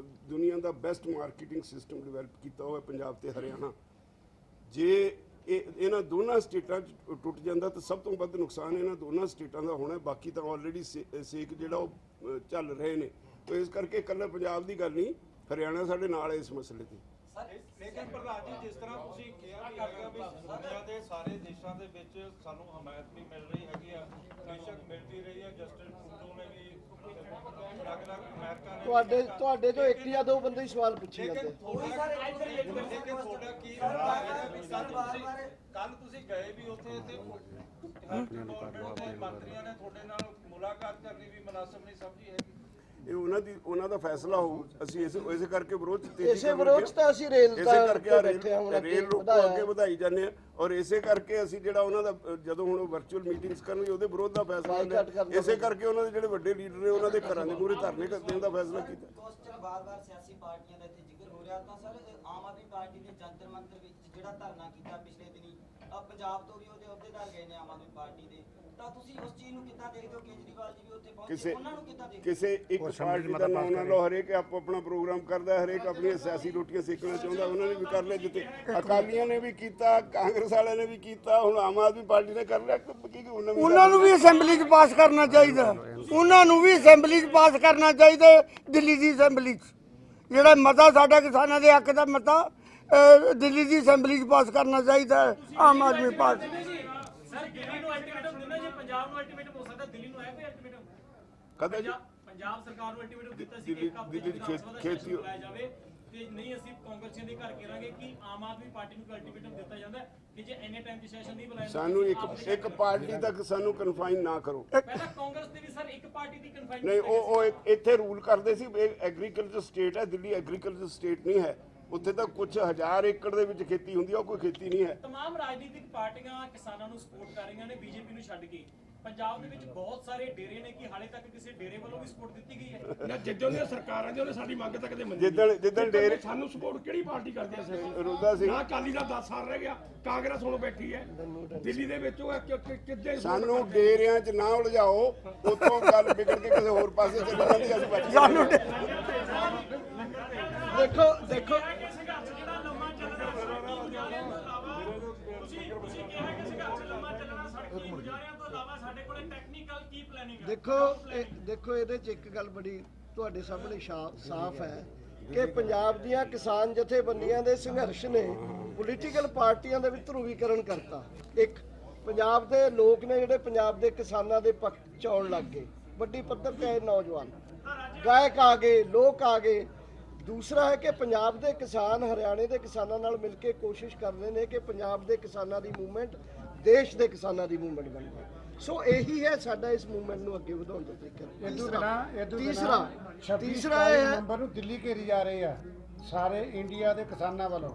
ਦੁਨੀਆ ਦਾ ਬੈਸਟ ਮਾਰਕੀਟਿੰਗ ਸਿਸਟਮ ਡਿਵੈਲਪ ਕੀਤਾ ਹੋਇਆ, ਪੰਜਾਬ ਤੇ ਹਰਿਆਣਾ। ਜੇ ਇਹਨਾਂ ਦੋਨਾਂ ਸਟੇਟਾਂ 'ਚ ਟੁੱਟ ਜਾਂਦਾ ਤਾਂ ਸਭ ਤੋਂ ਵੱਧ ਨੁਕਸਾਨ ਇਹਨਾਂ ਦੋਨਾਂ ਸਟੇਟਾਂ ਦਾ ਹੋਣਾ। ਬਾਕੀ ਤਾਂ ਆਲਰੇਡੀ ਸੇਕ ਜਿਹੜਾ ਉਹ ਚੱਲ ਰਹੇ ਨੇ। ਤਾਂ ਇਸ ਕਰਕੇ ਇਕੱਲਾ ਪੰਜਾਬ ਦੀ ਗੱਲ ਨਹੀਂ, ਹਰਿਆਣਾ ਸਾਡੇ ਨਾਲ ਹੈ ਇਸ ਮਸਲੇ ਤੇ। ਲੇਕਿਨ ਪ੍ਰਧਾਨ ਜੀ, ਜਿਸ ਤਰ੍ਹਾਂ ਤੁਸੀਂ ਕਿਹਾ ਵੀ ਦੁਨੀਆ ਦੇ ਸਾਰੇ ਦੇਸ਼ਾਂ ਦੇ ਵਿੱਚ ਸਾਨੂੰ ਹਮਾਇਤ ਨਹੀਂ ਮਿਲ ਰਹੀ ਹੈਗੀ ਆ, ਬੇਸ਼ੱਕ ਮਿਲਦੀ ਰਹੀ ਹੈ, ਜਸਟਿਨ ਟਰੂਡੋ ਨੇ ਵੀ ਅਲੱਗ-ਅਲੱਗ ਅਮਰੀਕਾ ਨੇ ਤੁਹਾਡੇ ਤੋਂ ਇੱਕ ਜਾਂ ਦੋ ਬੰਦੇ ਹੀ ਸਵਾਲ ਪੁੱਛੀ ਜਾਂਦੇ। ਲੇਕਿਨ ਤੁਹਾਡਾ ਕੀ ਕੱਲ ਤੁਸੀਂ ਗਏ ਵੀ ਉੱਥੇ ਤੇ ਮੰਤਰੀਆਂ ਨੇ ਤੁਹਾਡੇ ਨਾਲ ਮੁਲਾਕਾਤ ਕਰਨੀ ਵੀ ਮੁਨਾਸਬ ਨਹੀਂ ਸਮਝੀ ਹੈਗੀ? ਇਹ ਉਹਨਾਂ ਦਾ ਫੈਸਲਾ ਹੋਊ। ਅਸੀਂ ਇਸੇ ਕਰਕੇ ਵਿਰੋਧ ਇਸੇ ਵਿਰੋਧ 'ਚ ਤਾਂ ਅਸੀਂ ਰੇਲ ਇਸੇ ਕਰਕੇ ਰੇਲ ਰੋਕੋ ਅੱਗੇ ਵਧਾਈ ਜਾਂਦੇ ਆ। ਔਰ ਇਸੇ ਕਰਕੇ ਅਸੀਂ ਜਿਹੜਾ ਉਹਨਾਂ ਦਾ ਜਦੋਂ ਹੁਣ ਵਰਚੁਅਲ ਮੀਟਿੰਗਸ ਕਰਨਗੇ ਉਹਦੇ ਵਿਰੋਧ ਦਾ ਫੈਸਲਾ ਲਿਆ। ਇਸੇ ਕਰਕੇ ਉਹਨਾਂ ਦੇ ਜਿਹੜੇ ਵੱਡੇ ਲੀਡਰ ਨੇ ਉਹਨਾਂ ਦੇ ਘਰਾਂ ਦੇ ਮੂਹਰੇ ਧਰਨੇ ਦੇਣ ਦਾ ਫੈਸਲਾ ਕੀਤਾ। ਬਾਰ-ਬਾਰ ਸਿਆਸੀ ਪਾਰਟੀਆਂ ਦਾ ਇੱਥੇ ਜ਼ਿਕਰ ਹੋ ਰਿਹਾ, ਤਾਂ ਸਰ ਆਮ ਆਦਮੀ ਪਾਰਟੀ ਨੇ ਜੰਤਰ ਮੰਤਰ ਵਿੱਚ ਜਿਹੜਾ ਧਰਨਾ ਕੀਤਾ ਪਿਛਲੇ ਦਿਨੀ, ਪੰਜਾਬ ਤੋਂ ਵੀ ਉਹਦੇ ਅਹੁਦੇਦਾਰ ਗਏ ਨੇ ਆਮ ਆਦਮੀ ਪਾਰਟੀ ਦੇ, ਤਾਂ ਤੁਸੀਂ ਉਸ ਚੀਜ਼ ਨੂੰ ਕਿੱਦਾਂ ਦੇਖਦੇ ਹੋ? ਕੇਜਰੀਵਾਲ ਜੀ ਵੀ ਉੱਥੇ ਪਹੁੰਚੇ, ਉਹਨਾਂ ਨੂੰ ਕਿੱਦਾਂ ਦੇਖਦੇ ਹੋ? ਕਿਸੇ ਇੱਕ ਪਾਰਟੀ ਦਾ ਨਾਮ ਨਾ ਲਓ। ਹਰੇਕ ਆਪਣਾ ਪ੍ਰੋਗਰਾਮ ਕਰਦਾ, ਹਰੇਕ ਆਪਣੀਆਂ ਸਿਆਸੀ ਰੋਟੀਆਂ ਸੇਕਣਾ ਚਾਹੁੰਦਾ। ਉਹਨਾਂ ਨੇ ਵੀ ਕਰ ਲਿਆ, ਜਿੱਥੇ ਅਕਾਲੀਆਂ ਨੇ ਵੀ ਕੀਤਾ, ਕਾਂਗਰਸ ਵਾਲਿਆਂ ਨੇ ਵੀ ਕੀਤਾ, ਹੁਣ ਆਮ ਆਦਮੀ ਪਾਰਟੀ ਨੇ ਕਰ ਲਿਆ। ਉਹਨਾਂ ਨੂੰ ਵੀ ਅਸੈਂਬਲੀ 'ਚ ਪਾਸ ਕਰਨਾ ਚਾਹੀਦਾ। ਉਹਨਾਂ ਨੂੰ ਵੀ ਅਸੈਂਬਲੀ 'ਚ ਪਾਸ ਕਰਨਾ ਚਾਹੀਦਾ। ਦਿੱਲੀ ਦੀ ਅਸੈਂਬਲੀ 'ਚ ਜਿਹੜਾ ਮਤਾ ਸਾਡਾ ਕਿਸਾਨਾਂ ਦੇ ਹੱਕ ਦਾ ਮਤਾ ਦਿੱਲੀ ਦੀ ਅਸੈਂਬਲੀ 'ਚ ਪਾਸ ਕਰਨਾ ਚਾਹੀਦਾ ਹੈ ਆਮ ਆਦਮੀ ਪਾਰਟੀ। ਸਰ ਦਿੱਲੀ ਨੂੰ ਅਲਟੀਮੇਟਮ ਦਿੰਦਾ, ਜੇ ਪੰਜਾਬ ਨੂੰ ਅਲਟੀਮੇਟਮ ਹੋ ਸਕਦਾ, ਦਿੱਲੀ ਨੂੰ ਹੈ ਕੋਈ ਅਲਟੀਮੇਟਮ? ਕਦੇ ਜੀ ਪੰਜਾਬ ਸਰਕਾਰ ਨੂੰ ਅਲਟੀਮੇਟਮ ਦਿੱਤਾ ਸੀ ਕਿ ਇੱਕ ਹਫ਼ਤੇ ਵਿੱਚ ਖੇਤੀ ਲਾਇਆ ਜਾਵੇ ਤੇ ਨਹੀਂ ਅਸੀਂ ਕਾਂਗਰਸੀਆਂ ਦੇ ਘਰ ਕਰਾਂਗੇ। ਕਿ ਆਮ ਆਦਮੀ ਪਾਰਟੀ ਨੂੰ ਅਲਟੀਮੇਟਮ ਦਿੱਤਾ ਜਾਂਦਾ ਕਿ ਜੇ ਇੰਨੇ ਟਾਈਮ 'ਚ ਸੈਸ਼ਨ ਨਹੀਂ ਬੁਲਾਇਆ ਸਾਨੂੰ ਇੱਕ ਪਾਰਟੀ ਤੱਕ ਸਾਨੂੰ ਕਨਫਾਈਨ ਨਾ ਕਰੋ। ਪਹਿਲਾਂ ਕਾਂਗਰਸ ਦੇ ਵੀ ਸਰ ਇੱਕ ਪਾਰਟੀ ਦੀ ਕਨਫਾਈਨ ਨਹੀਂ, ਉਹ ਇੱਥੇ ਰੂਲ ਕਰਦੇ ਸੀ। ਐਗਰੀਕਲਚਰ ਸਟੇਟ ਹੈ ਦਿੱਲੀ, ਐਗਰੀਕਲਚਰ ਸਟੇਟ ਨਹੀਂ ਹੈ। ਉੱਥੇ ਤਾਂ ਕੁਝ 1000 ਏਕੜ ਦੇ ਵਿੱਚ ਖੇਤੀ ਹੁੰਦੀ ਆ, ਉਹ ਕੋਈ ਖੇਤੀ ਨਹੀਂ ਹੈ। तमाम ਰਾਜਨੀਤਿਕ ਪਾਰਟੀਆਂ ਕਿਸਾਨਾਂ ਨੂੰ ਸਪੋਰਟ ਕਰ ਰਹੀਆਂ ਨੇ, ਬੀਜੇਪੀ ਨੂੰ ਛੱਡ ਕੇ। ਪੰਜਾਬ ਦੇ ਵਿੱਚ ਬਹੁਤ ਸਾਰੇ ਡੇਰੇ ਨੇ ਕਿ ਹਾਲੇ ਤੱਕ ਕਿਸੇ ਡੇਰੇ ਵੱਲੋਂ ਵੀ ਸਪੋਰਟ ਦਿੱਤੀ ਗਈ ਹੈ? ਨਾ ਜਿੱਦਾਂ ਦੀਆਂ ਸਰਕਾਰਾਂ ਦੀ ਉਹਨੇ ਸਾਡੀ ਮੰਗ ਤਾਂ ਕਦੇ ਮੰਨੀ ਜਿੱਦਣ ਡੇਰੇ ਸਾਨੂੰ ਸਪੋਰਟ ਕਿਹੜੀ ਪਾਰਟੀ ਕਰਦੀ ਐ? ਰੋਦਾ ਸੀ ਨਾ ਅਕਾਲੀ ਦਾ 10 ਸਾਲ ਰਹਿ ਗਿਆ, ਕਾਂਗਰਸ ਹੁਣ ਬੈਠੀ ਹੈ ਦਿੱਲੀ ਦੇ ਵਿੱਚ। ਉਹ ਕਿੱਦਾਂ ਸਾਨੂੰ ਡੇਰਿਆਂ 'ਚ ਨਾ ਉਲਝਾਓ, ਉਤੋਂ ਗੱਲ ਵਿਗੜ ਕੇ ਕਿਸੇ ਹੋਰ ਪਾਸੇ ਚਲੀ ਜਾਂਦੀ। ਅਸੀਂ ਬਚ ਸਾਨੂੰ ਦੇਖੋ ਦੇਖੋ ਇਹਦੇ 'ਚ ਇੱਕ ਗੱਲ ਬੜੀ ਤੁਹਾਡੇ ਸਾਹਮਣੇ ਸਾਫ਼ ਹੈ ਕਿ ਪੰਜਾਬ ਦੀਆਂ ਕਿਸਾਨ ਜਥੇਬੰਦੀਆਂ ਦੇ ਸੰਘਰਸ਼ ਨੇ ਪੋਲੀਟੀਕਲ ਪਾਰਟੀਆਂ ਦੇ ਵਿੱਚ ਧਰੂਵੀਕਰਨ ਕਰਤਾ। ਇੱਕ ਪੰਜਾਬ ਦੇ ਲੋਕ ਨੇ ਜਿਹੜੇ ਪੰਜਾਬ ਦੇ ਕਿਸਾਨਾਂ ਦੇ ਪੱਖ 'ਚ ਆਉਣ ਲੱਗ ਗਏ, ਵੱਡੀ ਪੱਧਰ ਤੇ ਨੌਜਵਾਨ ਗਾਇਕ ਆ ਗਏ, ਲੋਕ ਆ ਗਏ। ਦੂਸਰਾ ਹੈ ਕਿ ਪੰਜਾਬ ਦੇ ਕਿਸਾਨ ਹਰਿਆਣੇ ਦੇ ਕਿਸਾਨਾਂ ਨਾਲ ਮਿਲ ਕੇ ਕੋਸ਼ਿਸ਼ ਕਰਦੇ ਨੇ ਕਿ ਪੰਜਾਬ ਦੇ ਕਿਸਾਨਾਂ ਦੀ ਮੂਵਮੈਂਟ ਦੇਸ਼ ਦੇ ਕਿਸਾਨਾਂ ਦੀ ਮੂਵਮੈਂਟ ਬਣ ਜਾਏ। ਸੋ ਇਹੀ ਹੈ ਸਾਡਾ ਇਸ ਮੂਵਮੈਂਟ ਨੂੰ ਅੱਗੇ ਵਧਾਉਣ ਦਾ ਤਰੀਕਾ। ਤੀਸਰਾ ਇਹ ਹੈ ਨੰਬਰ ਨੂੰ ਦਿੱਲੀ ਘੇਰੀ ਜਾ ਰਹੇ ਆ ਸਾਰੇ ਇੰਡੀਆ ਦੇ ਕਿਸਾਨਾਂ ਵੱਲੋਂ।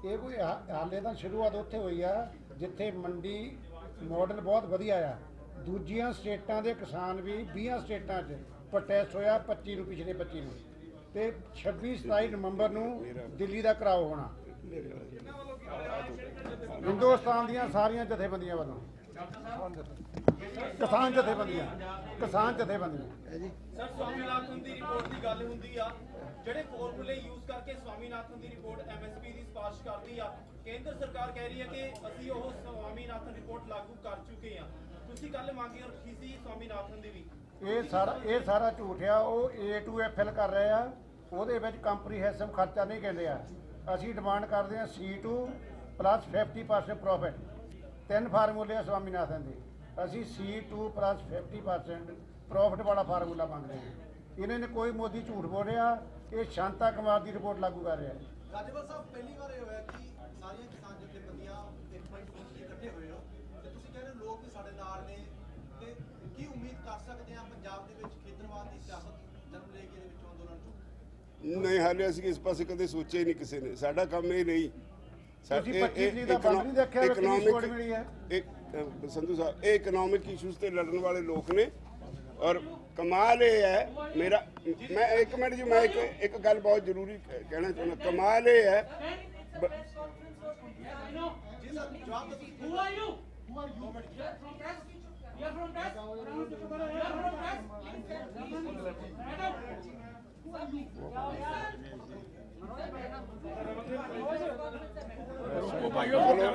ਇਹ ਕੋਈ ਹਾਲੇ ਤਾਂ ਸ਼ੁਰੂਆਤ ਉੱਥੇ ਹੋਈ ਆ ਜਿੱਥੇ ਮੰਡੀ ਮਾਡਲ ਬਹੁਤ ਵਧੀਆ ਆ। ਦੂਜੀਆਂ ਸਟੇਟਾਂ ਦੇ ਕਿਸਾਨ ਵੀ 20 ਸਟੇਟਾਂ 'ਚ ਪ੍ਰੋਟੈਸਟ ਹੋਇਆ 25 ਨੂੰ, ਪਿਛਲੇ 25 ਨੂੰ, ਤੇ 26-27 ਨਵੰਬਰ ਨੂੰ ਦਿੱਲੀ ਦਾ ਘਿਰਾਓ ਹੋਣਾ ਹਿੰਦੁਸਤਾਨ ਦੀਆਂ ਸਾਰੀਆਂ ਜਥੇਬੰਦੀਆਂ ਵੱਲੋਂ, ਕਿਸਾਨ ਜਥੇਬੰਦੀਆਂ ਹੈ ਜੀ। ਸਰ ਸਵਾਮੀਨਾਥਨ ਦੀ ਰਿਪੋਰਟ ਦੀ ਗੱਲ ਹੁੰਦੀ ਆ, ਜਿਹੜੇ ਫਾਰਮੂਲੇ ਯੂਜ਼ ਕਰਕੇ ਸਵਾਮੀਨਾਥਨ ਦੀ ਰਿਪੋਰਟ ਐਮਐਸਪੀ ਦੀ ਸਿਫਾਰਿਸ਼ ਕਰਦੀ ਆ, ਕੇਂਦਰ ਸਰਕਾਰ ਕਹਿ ਰਹੀ ਹੈ ਕਿ ਅਸੀਂ ਉਹ ਸਵਾਮੀਨਾਥਨ ਰਿਪੋਰਟ ਲਾਗੂ ਕਰ ਚੁੱਕੇ ਆ। ਤੁਸੀਂ ਕੱਲ ਮੰਗ ਰੱਖੀ ਸੀ ਸਵਾਮੀਨਾਥਨ ਦੀ ਵੀ। ਇਹ ਸਾਰਾ ਝੂਠ ਆ। ਉਹ A2FL ਕਰ ਰਹੇ ਆ, ਉਹਦੇ ਵਿੱਚ ਕੰਪਰੀਹੈਂਸਿਵ ਖਰਚਾ ਨਹੀਂ ਕਹਿੰਦੇ ਆ। ਅਸੀਂ ਡਿਮਾਂਡ ਕਰਦੇ ਆ C2 + 50% ਪ੍ਰੋਫਿਟ। 3 ਫਾਰਮੂਲੇ ਆ ਸਵਾਮੀਨਾਥਨ ਦੇ, ਅਸੀਂ C2 + 50% ਪ੍ਰੋਫਿਟ ਵਾਲਾ ਫਾਰਮੂਲਾ ਮੰਗਦੇ ਹਾਂ। ਇਹਨਾਂ ਨੇ ਕੋਈ ਮੋਦੀ ਝੂਠ ਬੋਲ ਰਿਹਾ, ਇਹ ਸ਼ਾਂਤਾ ਕੁਮਾਰ ਦੀ ਰਿਪੋਰਟ ਲਾਗੂ ਕਰ ਰਿਹਾ। ਰਾਜਪਾਲ ਸਾਹਿਬ ਪਹਿਲੀ ਵਾਰ ਇਹ ਹੋਇਆ ਕਿ ਸਾਰੀਆਂ ਕਿਸਾਨ ਜਥੇਬੰਦੀਆਂ ਇੱਕ ਪੁਆਇੰਟ ਤੇ ਇਕੱਠੇ ਹੋਏ ਹੋ ਤੇ ਤੁਸੀਂ ਕਹਿੰਦੇ ਲੋਕ ਵੀ ਸਾਡੇ ਨਾਲ ਨੇ, ਤੇ ਕੀ ਉਮੀਦ ਕਰ ਸਕਦੇ ਆ ਪੰਜਾਬ ਦੇ ਵਿੱਚ ਖੇਤਰਵਾਦ ਦੀ ਸਿਆਸਤ ਜਨਮ ਲੈ ਕੇ ਦੇ ਵਿੱਚ ਅੰਦੋਲਨ ਚ? ਨਹੀਂ, ਹਾਲੇ ਅਸੀਂ ਇਸ ਪਾਸੇ ਕਦੇ ਸੋਚਿਆ ਹੀ ਨਹੀਂ ਕਿਸੇ ਨੇ। ਸਾਡਾ ਕੰਮ ਇਹ ਨਹੀਂ। ਤੁਸੀਂ 25 ਦਾ ਬੰਦ ਨਹੀਂ ਦੇਖਿਆ ਕਿ ਕਿੰਨੀ ਸਪੋਰਟ ਮਿਲੀ ਹੈ। ਸੰਧੂ ਸਾਹਿਬ, ਇਹ ਇਕਨੋਮਿਕ ਇਸ਼ੂਜ਼ ਤੇ ਲੜਨ ਵਾਲੇ ਲੋਕ ਨੇ। ਔਰ ਕਮਾਲ ਇਹ ਹੈ, ਮੇਰਾ ਮੈਂ ਇੱਕ ਮਿੰਟ ਜੀ, ਮੈਂ ਇੱਕ ਗੱਲ ਬਹੁਤ ਜ਼ਰੂਰੀ ਕਹਿਣਾ ਚਾਹੁੰਦਾ। ਕਮਾਲ ਇਹ ਹੈ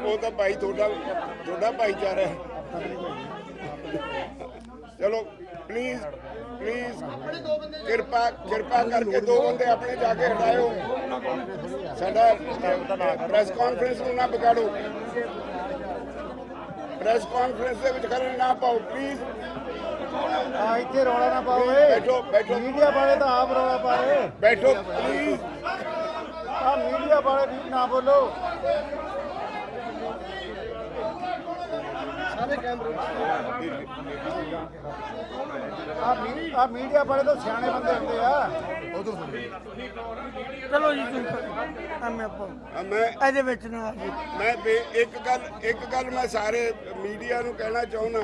ਉਹ ਤਾਂ ਭਾਈ ਤੁਹਾਡਾ ਭਾਈਚਾਰਾ ਹੈ। ਚਲੋ ਪਲੀਜ਼ ਕਿਰਪਾ ਕਰਕੇ 2 ਬੰਦੇ ਆਪਣੇ ਜਾ ਕੇ ਹਟਾਇਓ। ਸਾਡਾ ਪ੍ਰੈਸ ਕਾਨਫਰੰਸ ਨੂੰ ਨਾ ਵਿਗਾੜੋ। ਪ੍ਰੈਸ ਕਾਨਫਰੰਸ ਦੇ ਵਿੱਚ ਖੜੇ ਨਾ ਪਾਓ ਪਲੀਜ਼। ਇੱਥੇ ਰੌਲਾ ਨਾ ਪਾਓ। ਬੈਠੋ। ਮੀਡੀਆ ਵਾਲੇ ਤਾਂ ਆਪ ਰੌਲਾ ਪਾ ਰਹੇ। ਬੈਠੋ ਪਲੀਜ਼। ਮੀਡੀਆ ਵਾਲੇ ਵੀ ਨਾ ਬੋਲੋ। ਸਾਰੇ ਕੈਮਰੇ ਮੀਡੀਆ ਵਾਲੇ ਤਾਂ ਸਿਆਣੇ ਬੰਦੇ ਹੁੰਦੇ ਆ। ਚਲੋ ਜੀ ਮੈਂ ਇਹਦੇ ਵਿੱਚ ਨਾ ਮੈਂ ਇੱਕ ਗੱਲ ਮੈਂ ਸਾਰੇ ਮੀਡੀਆ ਨੂੰ ਕਹਿਣਾ ਚਾਹੁੰਦਾ।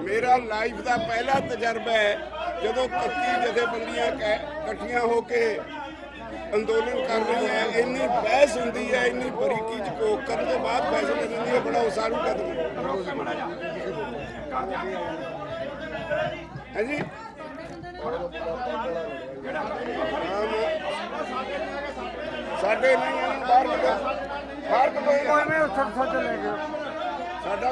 ਮੇਰਾ ਲਾਈਫ ਦਾ ਪਹਿਲਾ ਤਜਰਬਾ ਹੈ ਜਦੋਂ 31 ਜਥੇਬੰਦੀਆਂ ਇਕੱਠੀਆਂ ਹੋ ਕੇ ਅੰਦੋਲਨ ਕਰ ਰਹੀਆਂ ਹੈ। ਇੰਨੀ ਬਹਿਸ ਹੁੰਦੀ ਹੈ, ਇੰਨੀ ਬਰੀਕੀ ਚ ਕੋਕ ਕਰਨ ਤੋਂ ਬਾਅਦ ਫੈਸਲੇ ਦਿੰਦੀ ਹੈ। ਬੜਾ ਉਸਾਰੂ ਕਦਮ ਹੈ ਜੀ। ਸਾਡੇ ਨਹੀਂ ਬਾਹਰ ਸਾਡਾ ਕੋਈ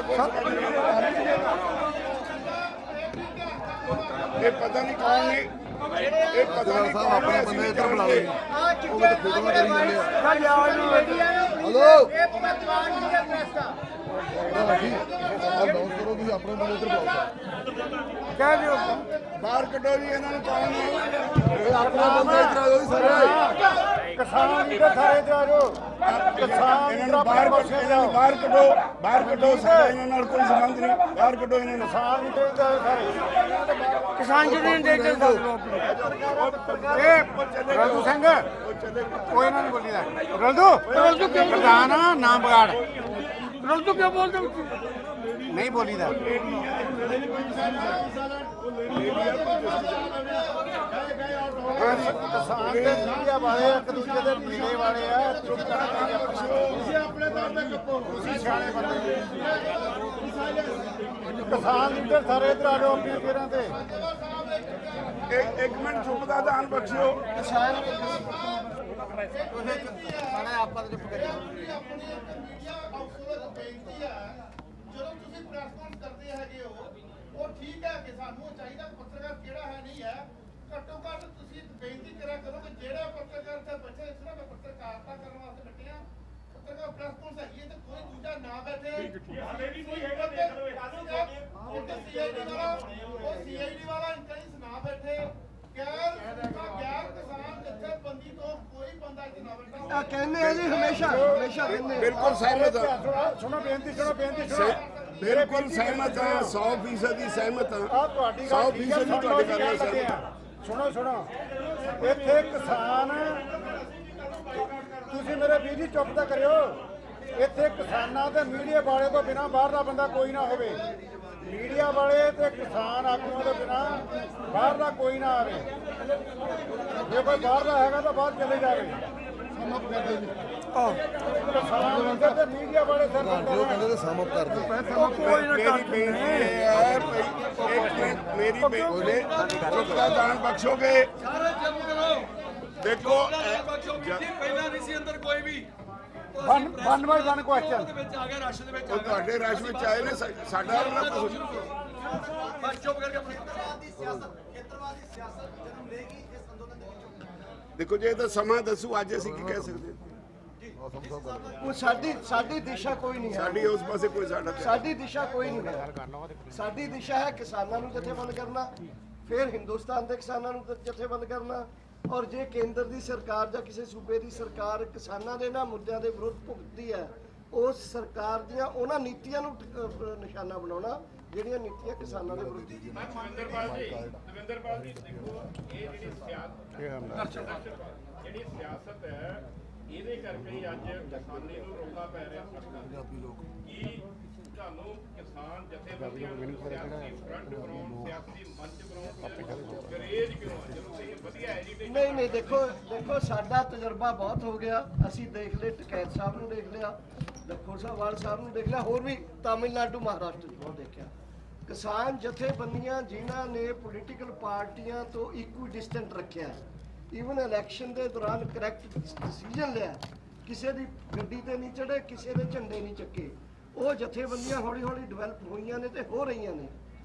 ਇਹ ਪਤਾ ਨਹੀਂ ਕੌਣ ਨੇ, ਇਹ ਪਤਾ ਨਹੀਂ ਕੌਣ ਨੇ। ਅਸੀਂ ਇੱਧਰ ਬੁਲਾ ਲਓ। ਉਹ ਤਾਂ ਫੋਟੋ ਕਰੀ ਜਾਂਦੇ ਆ। ਹਲੋ ਇਹ ਪੂਰਾ ਜਵਾਨ ਜੀ ਹੈ ਪ੍ਰੈਸ ਦਾ। ਅਨਾਉਂਸ ਕਰੋ ਤੁਸੀਂ ਆਪਣੇ ਬੰਦੇ ਇੱਧਰ ਬੁਲਾਓ। ਕਹਿ ਦਿਓ ਬਾਹਰ ਕੱਢੋ ਜੀ ਇਹਨਾਂ ਨੂੰ। ਕੌਣ ਨੇ ਇਹ? ਆਪਣਾ ਬੰਦਾ ਇੱਧਰ ਆ ਜਾਓ ਜੀ ਸਾਰੇ। ਕਿਸਾਨ ਲੀਡਰ ਸਾਰੇ ਇੱਧਰ ਆ ਜਾਓ। ਕਿਸਾਨ ਇਹਨਾਂ ਨੂੰ ਬਾਹਰ ਕੱਢੋ। ਸਾਡਾ ਇਹਨਾਂ ਨਾਲ ਕੋਈ ਸੰਬੰਧ ਨਹੀਂ। ਬਾਹਰ ਕੱਢੋ ਇਹਨਾਂ ਨੂੰ। ਕਿਸਾਨ ਲੀਡਰ ਸਾਰੇ ਕਿਸਾਨ ਯੂਨੀਅਨ ਦੇ ਰਲਦੂ ਸਿੰਘ ਉਹ ਇਹਨਾਂ ਨੂੰ ਬੋਲੀਦਾ। ਰਲਦੂ ਕਿਉਂ ਪ੍ਰਧਾਨ ਨਾਮ ਬਗਾੜ। ਰਲਦੂ ਕਿਉਂ ਬੋਲਦੇ ਨਹੀਂ ਬੋਲੀਦਾ। ਕਿਸਾਨ ਦੇ ਮੀਡੀਆ ਵਾਲੇ ਇੱਕ ਦੂਜੇ ਦੇ ਮਿਲੇ ਵਾਲੇ ਆ। ਚੁੱਪ ਕਰਕੇ ਤੁਸੀਂ ਆਪਣੇ ਦਮ ਤੇ ਕੱਪੋ। ਤੁਸੀਂ ਸਿਆਣੇ ਬੰਦੇ। ਕਿਸਾਨ ਲੀਡਰ ਸਾਰੇ ਇੱਧਰ ਆ ਜਾਓ ਆਪਣੀਆਂ ਚੇਅਰਾਂ ਤੇ। ਇੱਕ ਮਿੰਟ ਚੁੱਪ ਦਾ ਦਾਨ ਬਖਸ਼ਿਓ। ਆਪਾਂ ਚੁੱਪ ਕਰੀਏ। ਜਦੋਂ ਤੁਸੀਂ ਪ੍ਰੈਸ ਕਾਨਫਰੰਸ ਕਰਦੇ ਹੈਗੇ ਹੋ, ਉਹ ਠੀਕ ਹੈ ਕਿ ਸਾਨੂੰ ਚਾਹੀਦਾ ਪੱਤਰਕਾਰ ਕਿਹੜਾ ਹੈ ਨਹੀਂ ਹੈ। ਘੱਟੋ ਘੱਟ ਤੁਸੀਂ ਬੇਨਤੀ ਕਰਿਆ ਕਰੋ ਕਿ ਜਿਹੜੇ ਪੱਤਰਕਾਰ ਤੇ ਬੱਚੇ ਇਸ ਤਰ੍ਹਾਂ ਪੱਤਰਕਾਰਤਾ ਕਰਨ ਵਾਸਤੇ ਬੈਠੇ ਆ, ਪੱਤਰਕਾਰ ਪ੍ਰੈਸ ਕਾਨਫਰੰਸ ਹੈਗੀ ਹੈ ਤੇ ਕੋਈ ਦੂਜਾ ਨਾ ਬੈਠੇ। ਹਾਲੇ ਵੀ ਕੋਈ ਹੈਗਾ CID ਵਾਲਾ ਇੰਟੈਲੀਜੈਂਸ ਨਾ ਬੈਠੇ। ਗੈਰ ਕਿਸਾਨ ਜਥੇਬੰਦੀ ਤੋਂ ਕੋਈ ਬੰਦਾ ਇੱਥੇ ਨਾ ਬੈਠਾ। ਕਹਿੰਦੇ ਆ ਜੀ ਹਮੇਸ਼ਾ ਬਿਲਕੁਲ ਸਹਿਮਤ ਹਾਂ। ਸੁਣੋ ਬੇਨਤੀ ਸੁਣੋ। ਬਿਲਕੁਲ ਸਹਿਮਤ ਹਾਂ। 100% ਹੀ ਸਹਿਮਤ ਹਾਂ। ਆ ਤੁਹਾਡੀ ਗੱਲ 100% ਤੁਹਾਡੀ ਗੱਲ ਨਾਲ ਸਹਿਮਤ ਹਾਂ। ਸੁਣੋ ਇੱਥੇ ਕਿਸਾਨ, ਤੁਸੀਂ ਮੇਰੇ ਵੀਰ ਜੀ ਚੁੱਪ ਤਾਂ ਕਰਿਓ। ਇੱਥੇ ਕਿਸਾਨਾਂ ਤੇ ਮੀਡੀਆ ਵਾਲੇ ਤੋਂ ਬਿਨਾਂ ਬਾਹਰ ਦਾ ਬੰਦਾ ਕੋਈ ਨਾ ਹੋਵੇ। ਮੀਡੀਆ ਵਾਲੇ ਤੇ ਕਿਸਾਨ ਆਗੂਆਂ ਦੇ ਬਿਨਾ ਬਾਹਰ ਦਾ ਕੋਈ ਨਾ ਆਵੇ। ਜੇ ਕੋਈ ਬਾਹਰ ਦਾ ਹੈਗਾ ਤਾਂ ਬਾਹਰ ਚਲੇ ਜਾਵੇ। ਤੇ ਮੀਡੀਆ ਵਾਲੇ ਸਰ ਜੋ ਕਹਿੰਦੇ ਤੇ ਸਮ ਅਪ ਕਰਦੇ ਮੇਰੀ ਬੇਟੇ ਚੁੱਕਦਾ ਜਾਣ ਬਖਸ਼ੋਗੇ। ਦੇਖੋ ਪਹਿਲਾਂ ਨਹੀਂ ਸੀ ਅੰਦਰ ਕੋਈ ਵੀ ਵਨ ਬਾਈ ਵਨ ਕੁਐਸਚਨ ਵਿੱਚ ਆ ਗਿਆ ਰਸ਼ ਦੇ ਵਿੱਚ ਉਹ ਤੁਹਾਡੇ ਰਸ਼ ਵਿੱਚ ਆਏ ਨੇ ਸਾਡਾ ਬਸ ਚੁੱਪ ਕਰਕੇ ਖੇਤਰਵਾਦੀ ਸਿਆਸਤ ਜਨਮ ਲੇਗੀ ਇਸ ਅੰਦੋਲਨ ਦੇ ਵਿੱਚ। ਦੇਖੋ ਜੇ ਤਾਂ ਸਮਾਂ ਦੱਸੂ ਅੱਜ ਅਸੀਂ ਕੀ ਕਹਿ ਸਕਦੇ ਉਹ ਸਾਡੀ ਦਿਸ਼ਾ ਕੋਈ ਨਹੀਂ ਹੈ। ਸਾਡੀ ਉਸ ਪਾਸੇ ਕੋਈ ਸਾਡੀ ਦਿਸ਼ਾ ਕੋਈ ਨਹੀਂ ਹੈ। ਸਾਡੀ ਦਿਸ਼ਾ ਹੈ ਕਿਸਾਨਾਂ ਨੂੰ ਜਥੇਬੰਦ ਕਰਨਾ, ਫਿਰ ਹਿੰਦੁਸਤਾਨ ਦੇ ਕਿਸਾਨਾਂ ਨੂੰ ਜਥੇਬੰਦ ਕਰਨਾ। ਔਰ ਜੇ ਕੇਂਦਰ ਦੀ ਸਰਕਾਰ ਜਾਂ ਕਿਸੇ ਸੂਬੇ ਦੀ ਸਰਕਾਰ ਕਿਸਾਨਾਂ ਦੇ ਇਹਨਾਂ ਮੁੱਦਿਆਂ ਦੇ ਵਿਰੁੱਧ ਭੁਗਤਦੀ ਹੈ, ਉਸ ਸਰਕਾਰ ਦੀਆਂ ਉਹਨਾਂ ਨੀਤੀਆਂ ਨੂੰ ਨਿਸ਼ਾਨਾ ਬਣਾਉਣਾ ਜਿਹੜੀਆਂ ਨੀਤੀਆਂ ਕਿਸਾਨਾਂ ਦੇ ਵਿਰੁੱਧ ਦਵਿੰਦਰਪਾਲ ਜੀ ਦੇਖੋ ਇਹ ਜਿਹੜੀ ਸਿਆਸਤ ਹੈ ਇਹਦੇ ਕਰਕੇ ਹੀ ਅੱਜ ਕਿਸਾਨੀ ਨੂੰ ਰੋਕਣਾ ਪੈ ਰਿਹਾ ਪੰਜਾਬੀ ਲੋਕ ਕੀ ਤੁਹਾਨੂੰ ਕਿਸਾਨ ਜਥੇਬੰਦੀਆਂ ਨੂੰ ਸਿਆਸੀ ਫਰੰਟ ਬਣਾਉਣ ਸਿਆਸੀ ਮੰਚ ਬਣਾਉਣ ਗਰੇਜ ਕਿਉਂ ਜਦੋਂ ਇਹ ਵਧੀਆ ਐਜੀਟੇਸ਼ਨ ਨਹੀਂ ਦੇਖੋ ਸਾਡਾ ਤਜਰਬਾ ਬਹੁਤ ਹੋ ਗਿਆ। ਅਸੀਂ ਦੇਖ ਲਏ ਟਕੈਤ ਸਾਹਿਬ ਨੂੰ ਦੇਖ ਲਿਆ, ਲੱਖੋ ਸਾਹਿਬ ਸਾਹਿਬ ਨੂੰ ਦੇਖ ਲਿਆ, ਹੋਰ ਵੀ ਤਾਮਿਲਨਾਡੂ ਮਹਾਰਾਸ਼ਟਰ ਨੂੰ ਬਹੁਤ ਦੇਖਿਆ। ਕਿਸਾਨ ਜਥੇਬੰਦੀਆਂ ਜਿਨ੍ਹਾਂ ਨੇ ਪੋਲੀਟੀਕਲ ਪਾਰਟੀਆਂ ਤੋਂ ਇਕੁਈ ਡਿਸਟੈਂਟ ਰੱਖਿਆ, ਈਵਨ ਇਲੈਕਸ਼ਨ ਦੇ ਦੌਰਾਨ ਕਰੈਕਟ ਡਿਸੀਜਨ ਲਿਆ, ਕਿਸੇ ਦੀ ਗੱਡੀ ਤੇ ਨਹੀਂ ਚੜੇ, ਕਿਸੇ ਦੇ ਝੰਡੇ ਨਹੀਂ ਚੱਕੇ, ਉਹ ਜਥੇਬੰਦੀਆਂ ਹੌਲੀ ਹੌਲੀ ਡਿਵੈਲਪ ਹੋਈਆਂ ਨੇ ਤੇ ਹੋ ਰਹੀਆਂ ਨੇ।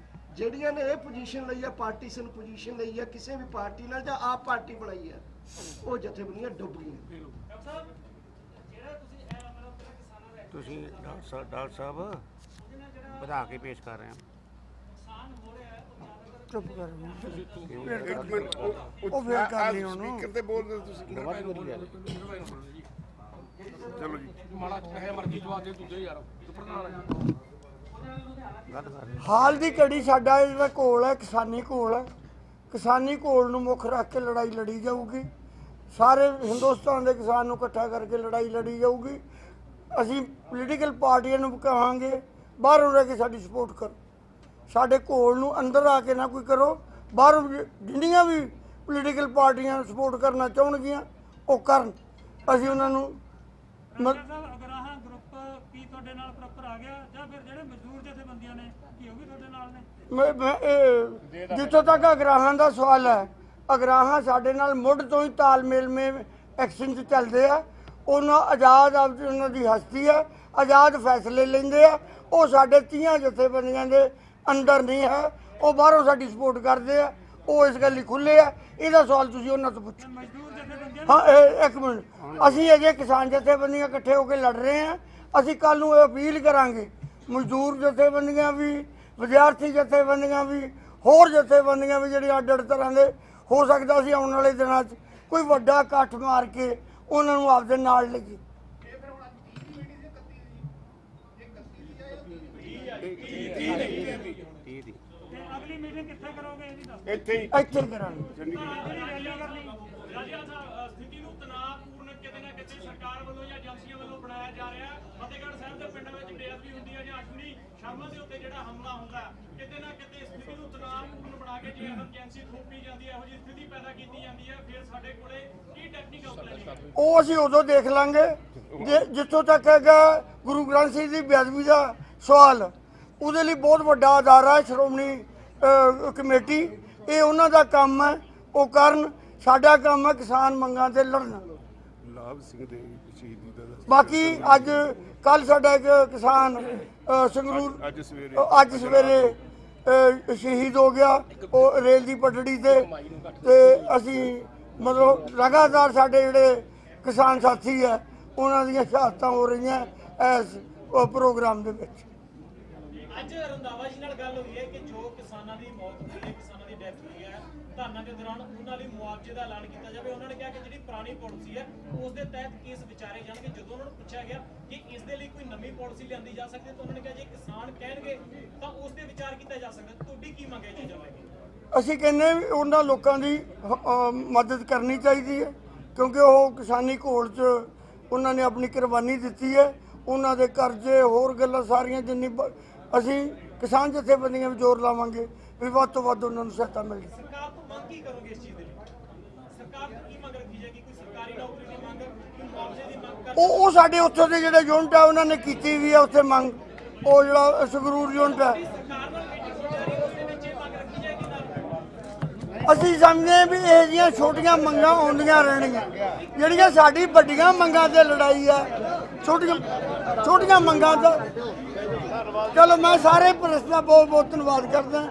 ਜਿਹੜੀਆਂ ਨੇ ਇਹ ਪੋਜੀਸ਼ਨ ਲਈ ਆ, ਪਾਰਟੀਸ਼ਨ ਪੋਜੀਸ਼ਨ ਲਈ ਆ, ਕਿਸੇ ਵੀ ਪਾਰਟੀ ਨਾਲ ਜਾਂ ਆਪ ਪਾਰਟੀ ਬਣਾਈ ਆ, ਉਹ ਜਥੇਬੰਦੀਆਂ ਡੁੱਬ ਗਈਆਂ। ਤੁਸੀਂ ਡਾਕਟਰ ਸਾਹਿਬ ਵਧਾ ਕੇ ਪੇਸ਼ ਕਰ ਰਹੇ ਹੋ। ਚੁੱਪ ਕਰ ਇੱਕ ਮਿੰਟ ਉਹ ਫੇਰ ਕਰ ਲਈ ਉਹਨੂੰ ਸਪੀਕਰ ਤੇ ਬੋਲ ਰਹੇ ਤੁਸੀਂ ਚਲੋ ਜੀ ਮਾੜਾ ਕਹੇ ਮਰਜ਼ੀ ਜਵਾਬ ਦੇ ਦੂਜੇ ਯਾਰ ਹਾਲ ਦੀ ਘੜੀ ਸਾਡਾ ਜਿਹੜਾ ਘੋਲ ਹੈ ਕਿਸਾਨੀ ਘੋਲ ਹੈ। ਕਿਸਾਨੀ ਘੋਲ ਨੂੰ ਮੁੱਖ ਰੱਖ ਕੇ ਲੜਾਈ ਲੜੀ ਜਾਊਗੀ। ਸਾਰੇ ਹਿੰਦੁਸਤਾਨ ਦੇ ਕਿਸਾਨ ਨੂੰ ਇਕੱਠਾ ਕਰਕੇ ਲੜਾਈ ਲੜੀ ਜਾਊਗੀ। ਅਸੀਂ ਪੋਲੀਟੀਕਲ ਪਾਰਟੀਆਂ ਨੂੰ ਕਹਾਂਗੇ ਬਾਹਰੋਂ ਰਹਿ ਕੇ ਸਾਡੀ ਸਪੋਰਟ ਕਰੋ। ਸਾਡੇ ਘੋਲ ਨੂੰ ਅੰਦਰ ਆ ਕੇ ਨਾ ਕੋਈ ਕਰੋ। ਬਾਹਰੋਂ ਜਿੰਨੀਆਂ ਵੀ ਪੋਲੀਟੀਕਲ ਪਾਰਟੀਆਂ ਸਪੋਰਟ ਕਰਨਾ ਚਾਹੁਣਗੀਆਂ ਉਹ ਕਰਨ। ਅਸੀਂ ਉਹਨਾਂ ਨੂੰ ਅਗਰਾਹਾਂ ਗਰੁੱਪ ਕੀ ਤੁਹਾਡੇ ਨਾਲ ਪ੍ਰੋਪਰ ਆ ਗਿਆ ਜਾਂ ਫਿਰ ਜਿਹੜੇ ਮਜ਼ਦੂਰ ਜਥੇਬੰਦੀਆਂ ਨੇ ਕੀ ਉਹ ਵੀ ਤੁਹਾਡੇ ਨਾਲ ਨੇ? ਜਿੱਥੋਂ ਤੱਕ ਅਗਰਾਹਾਂ ਦਾ ਸਵਾਲ ਹੈ, ਅਗਰਾਹਾਂ ਸਾਡੇ ਨਾਲ ਮੁੱਢ ਤੋਂ ਹੀ ਤਾਲਮੇਲ ਮੇ ਐਕਸ਼ਨ 'ਚ ਚੱਲਦੇ ਆ। ਉਹਨਾਂ ਆਜ਼ਾਦ ਉਹਨਾਂ ਦੀ ਹਸਤੀ ਹੈ, ਆਜ਼ਾਦ ਫੈਸਲੇ ਲੈਂਦੇ ਆ। ਉਹ ਸਾਡੇ 30 ਜਥੇਬੰਦੀਆਂ ਦੇ ਅੰਦਰ ਨਹੀਂ ਹੈ, ਉਹ ਬਾਹਰੋਂ ਸਾਡੀ ਸਪੋਰਟ ਕਰਦੇ ਆ। ਉਹ ਇਸ ਗੱਲ ਲਈ ਖੁੱਲੇ ਆ। ਇਹਦਾ ਸਵਾਲ ਤੁਸੀਂ ਉਹਨਾਂ ਤੋਂ ਪੁੱਛੋ। ਹਾਂ ਇੱਕ ਮਿੰਟ, ਅਸੀਂ ਅਜੇ ਕਿਸਾਨ ਜਥੇਬੰਦੀਆਂ ਇਕੱਠੇ ਹੋ ਕੇ ਲੜ ਰਹੇ ਹਾਂ। ਅਸੀਂ ਕੱਲ ਨੂੰ ਇਹ ਅਪੀਲ ਕਰਾਂਗੇ ਮਜ਼ਦੂਰ ਜਥੇਬੰਦੀਆਂ ਵੀ, ਵਿਦਿਆਰਥੀ ਜਥੇਬੰਦੀਆਂ ਵੀ, ਹੋਰ ਜਥੇਬੰਦੀਆਂ ਵੀ ਜਿਹੜੀਆਂ ਅੱਡ ਅੱਡ ਤਰ੍ਹਾਂ ਦੇ। ਹੋ ਸਕਦਾ ਅਸੀਂ ਆਉਣ ਵਾਲੇ ਦਿਨਾਂ 'ਚ ਕੋਈ ਵੱਡਾ ਇਕੱਠ ਮਾਰ ਕੇ ਉਹਨਾਂ ਨੂੰ ਆਪਦੇ ਨਾਲ ਲਈਏ। ਅਗਲੀ ਮੀਟਿੰਗ ਕਿੱਥੇ ਕਰੋਗੇ ਇਹਦੀ ਦੱਸੋ? ਇੱਥੇ ਕਰਾਂਗੇ। ਰਾਜਿਆ ਸਾਹਿਬ ਸਥਿਤੀ ਨੂੰ ਤਣਾਅਪੂਰਨ ਕਿਤੇ ਨਾ ਕਿਤੇ ਸਰਕਾਰ ਵੱਲੋਂ ਜਾਂ ਏਜੰਸੀਆਂ ਵੱਲੋਂ ਬਣਾਇਆ ਜਾ ਰਿਹਾ। ਫਤਿਹਗੜ੍ਹ ਸਾਹਿਬ ਦੇ ਪਿੰਡਾਂ ਵਿੱਚ ਬੇਅਦਬੀ ਹੁੰਦੀ ਹੈ ਜਾਂ ਅਸ਼ਵਨੀ ਸ਼ਰਮਾ ਦੇ ਉੱਤੇ ਜਿਹੜਾ ਹਮਲਾ ਹੁੰਦਾ, ਕਿਤੇ ਨਾ ਕਿਤੇ ਸਥਿਤੀ ਨੂੰ ਤਣਾਅਪੂਰਨ ਬਣਾ ਕੇ ਜੇ ਐਮਰਜੈਂਸੀ ਥੋਪੀ ਜਾਂਦੀ ਹੈ, ਇਹੋ ਜਿਹੀ ਸਥਿਤੀ ਪੈਦਾ ਕੀਤੀ ਜਾਂਦੀ ਹੈ, ਫਿਰ ਸਾਡੇ ਕੋਲੇ ਕੀ ਟੈਕਨੀਕਲ ਪਲਾਨਿੰਗ ਹੈ? ਉਹ ਅਸੀਂ ਉਦੋਂ ਦੇਖ ਲਾਂਗੇ ਜਿੱਥੋਂ ਤੱਕ ਹੈਗਾ ਗੁਰੂ ਗ੍ਰੰਥ ਸਾਹਿਬ ਦੀ ਬੇਅਦਬੀ ਦਾ ਸਵਾਲ। ਉਹਦੇ ਲਈ ਬਹੁਤ ਵੱਡਾ ਅਦਾਰਾ ਹੈ ਸ਼੍ਰੋਮਣੀ ਕਮੇਟੀ। ਇਹ ਉਹਨਾਂ ਦਾ ਕੰਮ ਹੈ, ਉਹ ਕਰਨ। ਸਾਡਾ ਕੰਮ ਹੈ ਕਿਸਾਨ ਮੰਗਾਂ ਤੇ ਲੜਨਾ। ਲਾਭ ਸਿੰਘ ਦੇ ਸ਼ਹੀਦੀ ਦਾ ਬਾਕੀ ਅੱਜ ਕੱਲ ਸਾਡਾ ਇੱਕ ਕਿਸਾਨ ਸੰਗਰੂਰ ਅੱਜ ਸਵੇਰੇ ਸ਼ਹੀਦ ਹੋ ਗਿਆ, ਉਹ ਰੇਲ ਦੀ ਪਟੜੀ ਤੇ ਅਸੀਂ ਮਤਲਬ ਲਗਾਤਾਰ ਸਾਡੇ ਜਿਹੜੇ ਕਿਸਾਨ ਸਾਥੀ ਹੈ ਉਹਨਾਂ ਦੀਆਂ ਸ਼ਹਾਦਤਾਂ ਹੋ ਰਹੀਆਂ ਇਸ ਪ੍ਰੋਗਰਾਮ ਦੇ ਵਿੱਚ। ਅੱਜ ਰੰਧਾਵਾ ਜੀ ਨਾਲ ਗੱਲ ਹੋਈ ਹੈ ਕਿ ਜੋ ਕਿਸਾਨਾਂ ਦੀ ਮੌਤ ਹੋਈ ਹੈ, ਕਿਸਾਨਾਂ ਦੀ ਡੈਥ ਹੋਈ ਹੈ, ਧਰਨਾ ਦੇ ਦੌਰਾਨ ਉਹਨਾਂ ਲਈ ਮੁਆਵਜ਼ੇ ਦਾ ਐਲਾਨ ਕੀਤਾ ਜਾਵੇ। ਉਹਨਾਂ ਨੇ ਕਿਹਾ ਕਿ ਜਿਹੜੀ ਪੁਰਾਣੀ ਪਾਲਿਸੀ ਹੈ ਉਸ ਦੇ ਤਹਿਤ ਕੇਸ ਵਿਚਾਰੇ ਜਾਣਗੇ। ਜਦੋਂ ਉਹਨਾਂ ਨੂੰ ਪੁੱਛਿਆ ਗਿਆ ਕਿ ਇਸ ਦੇ ਲਈ ਕੋਈ ਨਵੀਂ ਪਾਲਿਸੀ ਲਿਆਂਦੀ ਜਾ ਸਕਦੀ ਹੈ ਤਾਂ ਉਹਨਾਂ ਨੇ ਕਿਹਾ ਜੇ ਕਿਸਾਨ ਕਹਿਣਗੇ ਤਾਂ ਉਸ ਤੇ ਵਿਚਾਰ ਕੀਤਾ ਜਾ ਸਕਦਾ। ਤੁਹਾਡੀ ਕੀ ਮੰਗ ਹੈ ਜੀ ਜਵਾਬ? ਅਸੀਂ ਕਹਿੰਦੇ ਵੀ ਉਹਨਾਂ ਲੋਕਾਂ ਦੀ ਮਦਦ ਕਰਨੀ ਚਾਹੀਦੀ ਹੈ ਕਿਉਂਕਿ ਉਹ ਕਿਸਾਨੀ ਘੋਲ 'ਚ ਉਹਨਾਂ ਨੇ ਆਪਣੀ ਕੁਰਬਾਨੀ ਦਿੱਤੀ ਹੈ। ਉਹਨਾਂ ਦੇ ਕਰਜ਼ੇ ਹੋਰ ਗੱਲਾਂ ਸਾਰੀਆਂ ਜਿੰਨੀ ਅਸੀਂ ਕਿਸਾਨ ਜਥੇਬੰਦੀਆਂ ਵੀ ਜ਼ੋਰ ਲਾਵਾਂਗੇ ਵੀ ਵੱਧ ਤੋਂ ਵੱਧ ਉਹਨਾਂ ਨੂੰ ਸਹਾਇਤਾ ਮਿਲੇ। ਸਰਕਾਰ ਤੋਂ ਮੰਗ ਕੀ ਕਰੋਗੇ ਇਸ ਚੀਜ਼ ਦੇ ਲਈ? ਸਰਕਾਰ ਤੋਂ ਕੀ ਮੰਗ ਰੱਖੀ ਜਾਏਗੀ? ਕੋਈ ਸਰਕਾਰੀ ਨੌਕਰੀ ਦੀ ਮੰਗ, ਕੋਈ ਮੁਆਵਜ਼ੇ ਦੀ ਮੰਗ ਕਰ ਉਹ ਸਾਡੇ ਉੱਥੋਂ ਦੇ ਜਿਹੜੇ ਯੂਨਿਟ ਆ ਉਹਨਾਂ ਨੇ ਕੀਤੀ ਵੀ ਆ ਉੱਥੇ ਮੰਗ, ਉਹ ਜਿਹੜਾ ਸੰਗਰੂਰ ਯੂਨਿਟ ਹੈ ਸਰਕਾਰ ਨਾਲ ਮੀਟਿੰਗ ਹੋ ਜਾ ਰਹੀ ਹੈ, ਉਸ ਦੇ ਵਿੱਚ ਇਹ ਮੰਗ ਰੱਖੀ ਜਾਏਗੀ ਨਾਲ? ਅਸੀਂ ਸਮਝਦੇ ਹਾਂ ਵੀ ਇਹ ਜਿਹੀਆਂ ਛੋਟੀਆਂ ਮੰਗਾਂ ਆਉਂਦੀਆਂ ਰਹਿਣਗੀਆਂ। ਜਿਹੜੀਆਂ ਸਾਡੀ ਵੱਡੀਆਂ ਮੰਗਾਂ ਤੇ ਲੜਾਈ ਆ, ਛੋਟੀਆਂ ਮੰਗਾਂ ਦਾ ਚਲੋ ਮੈਂ ਸਾਰੇ ਪ੍ਰੈਸ ਦਾ ਬਹੁਤ ਬਹੁਤ ਧੰਨਵਾਦ ਕਰਦਾ।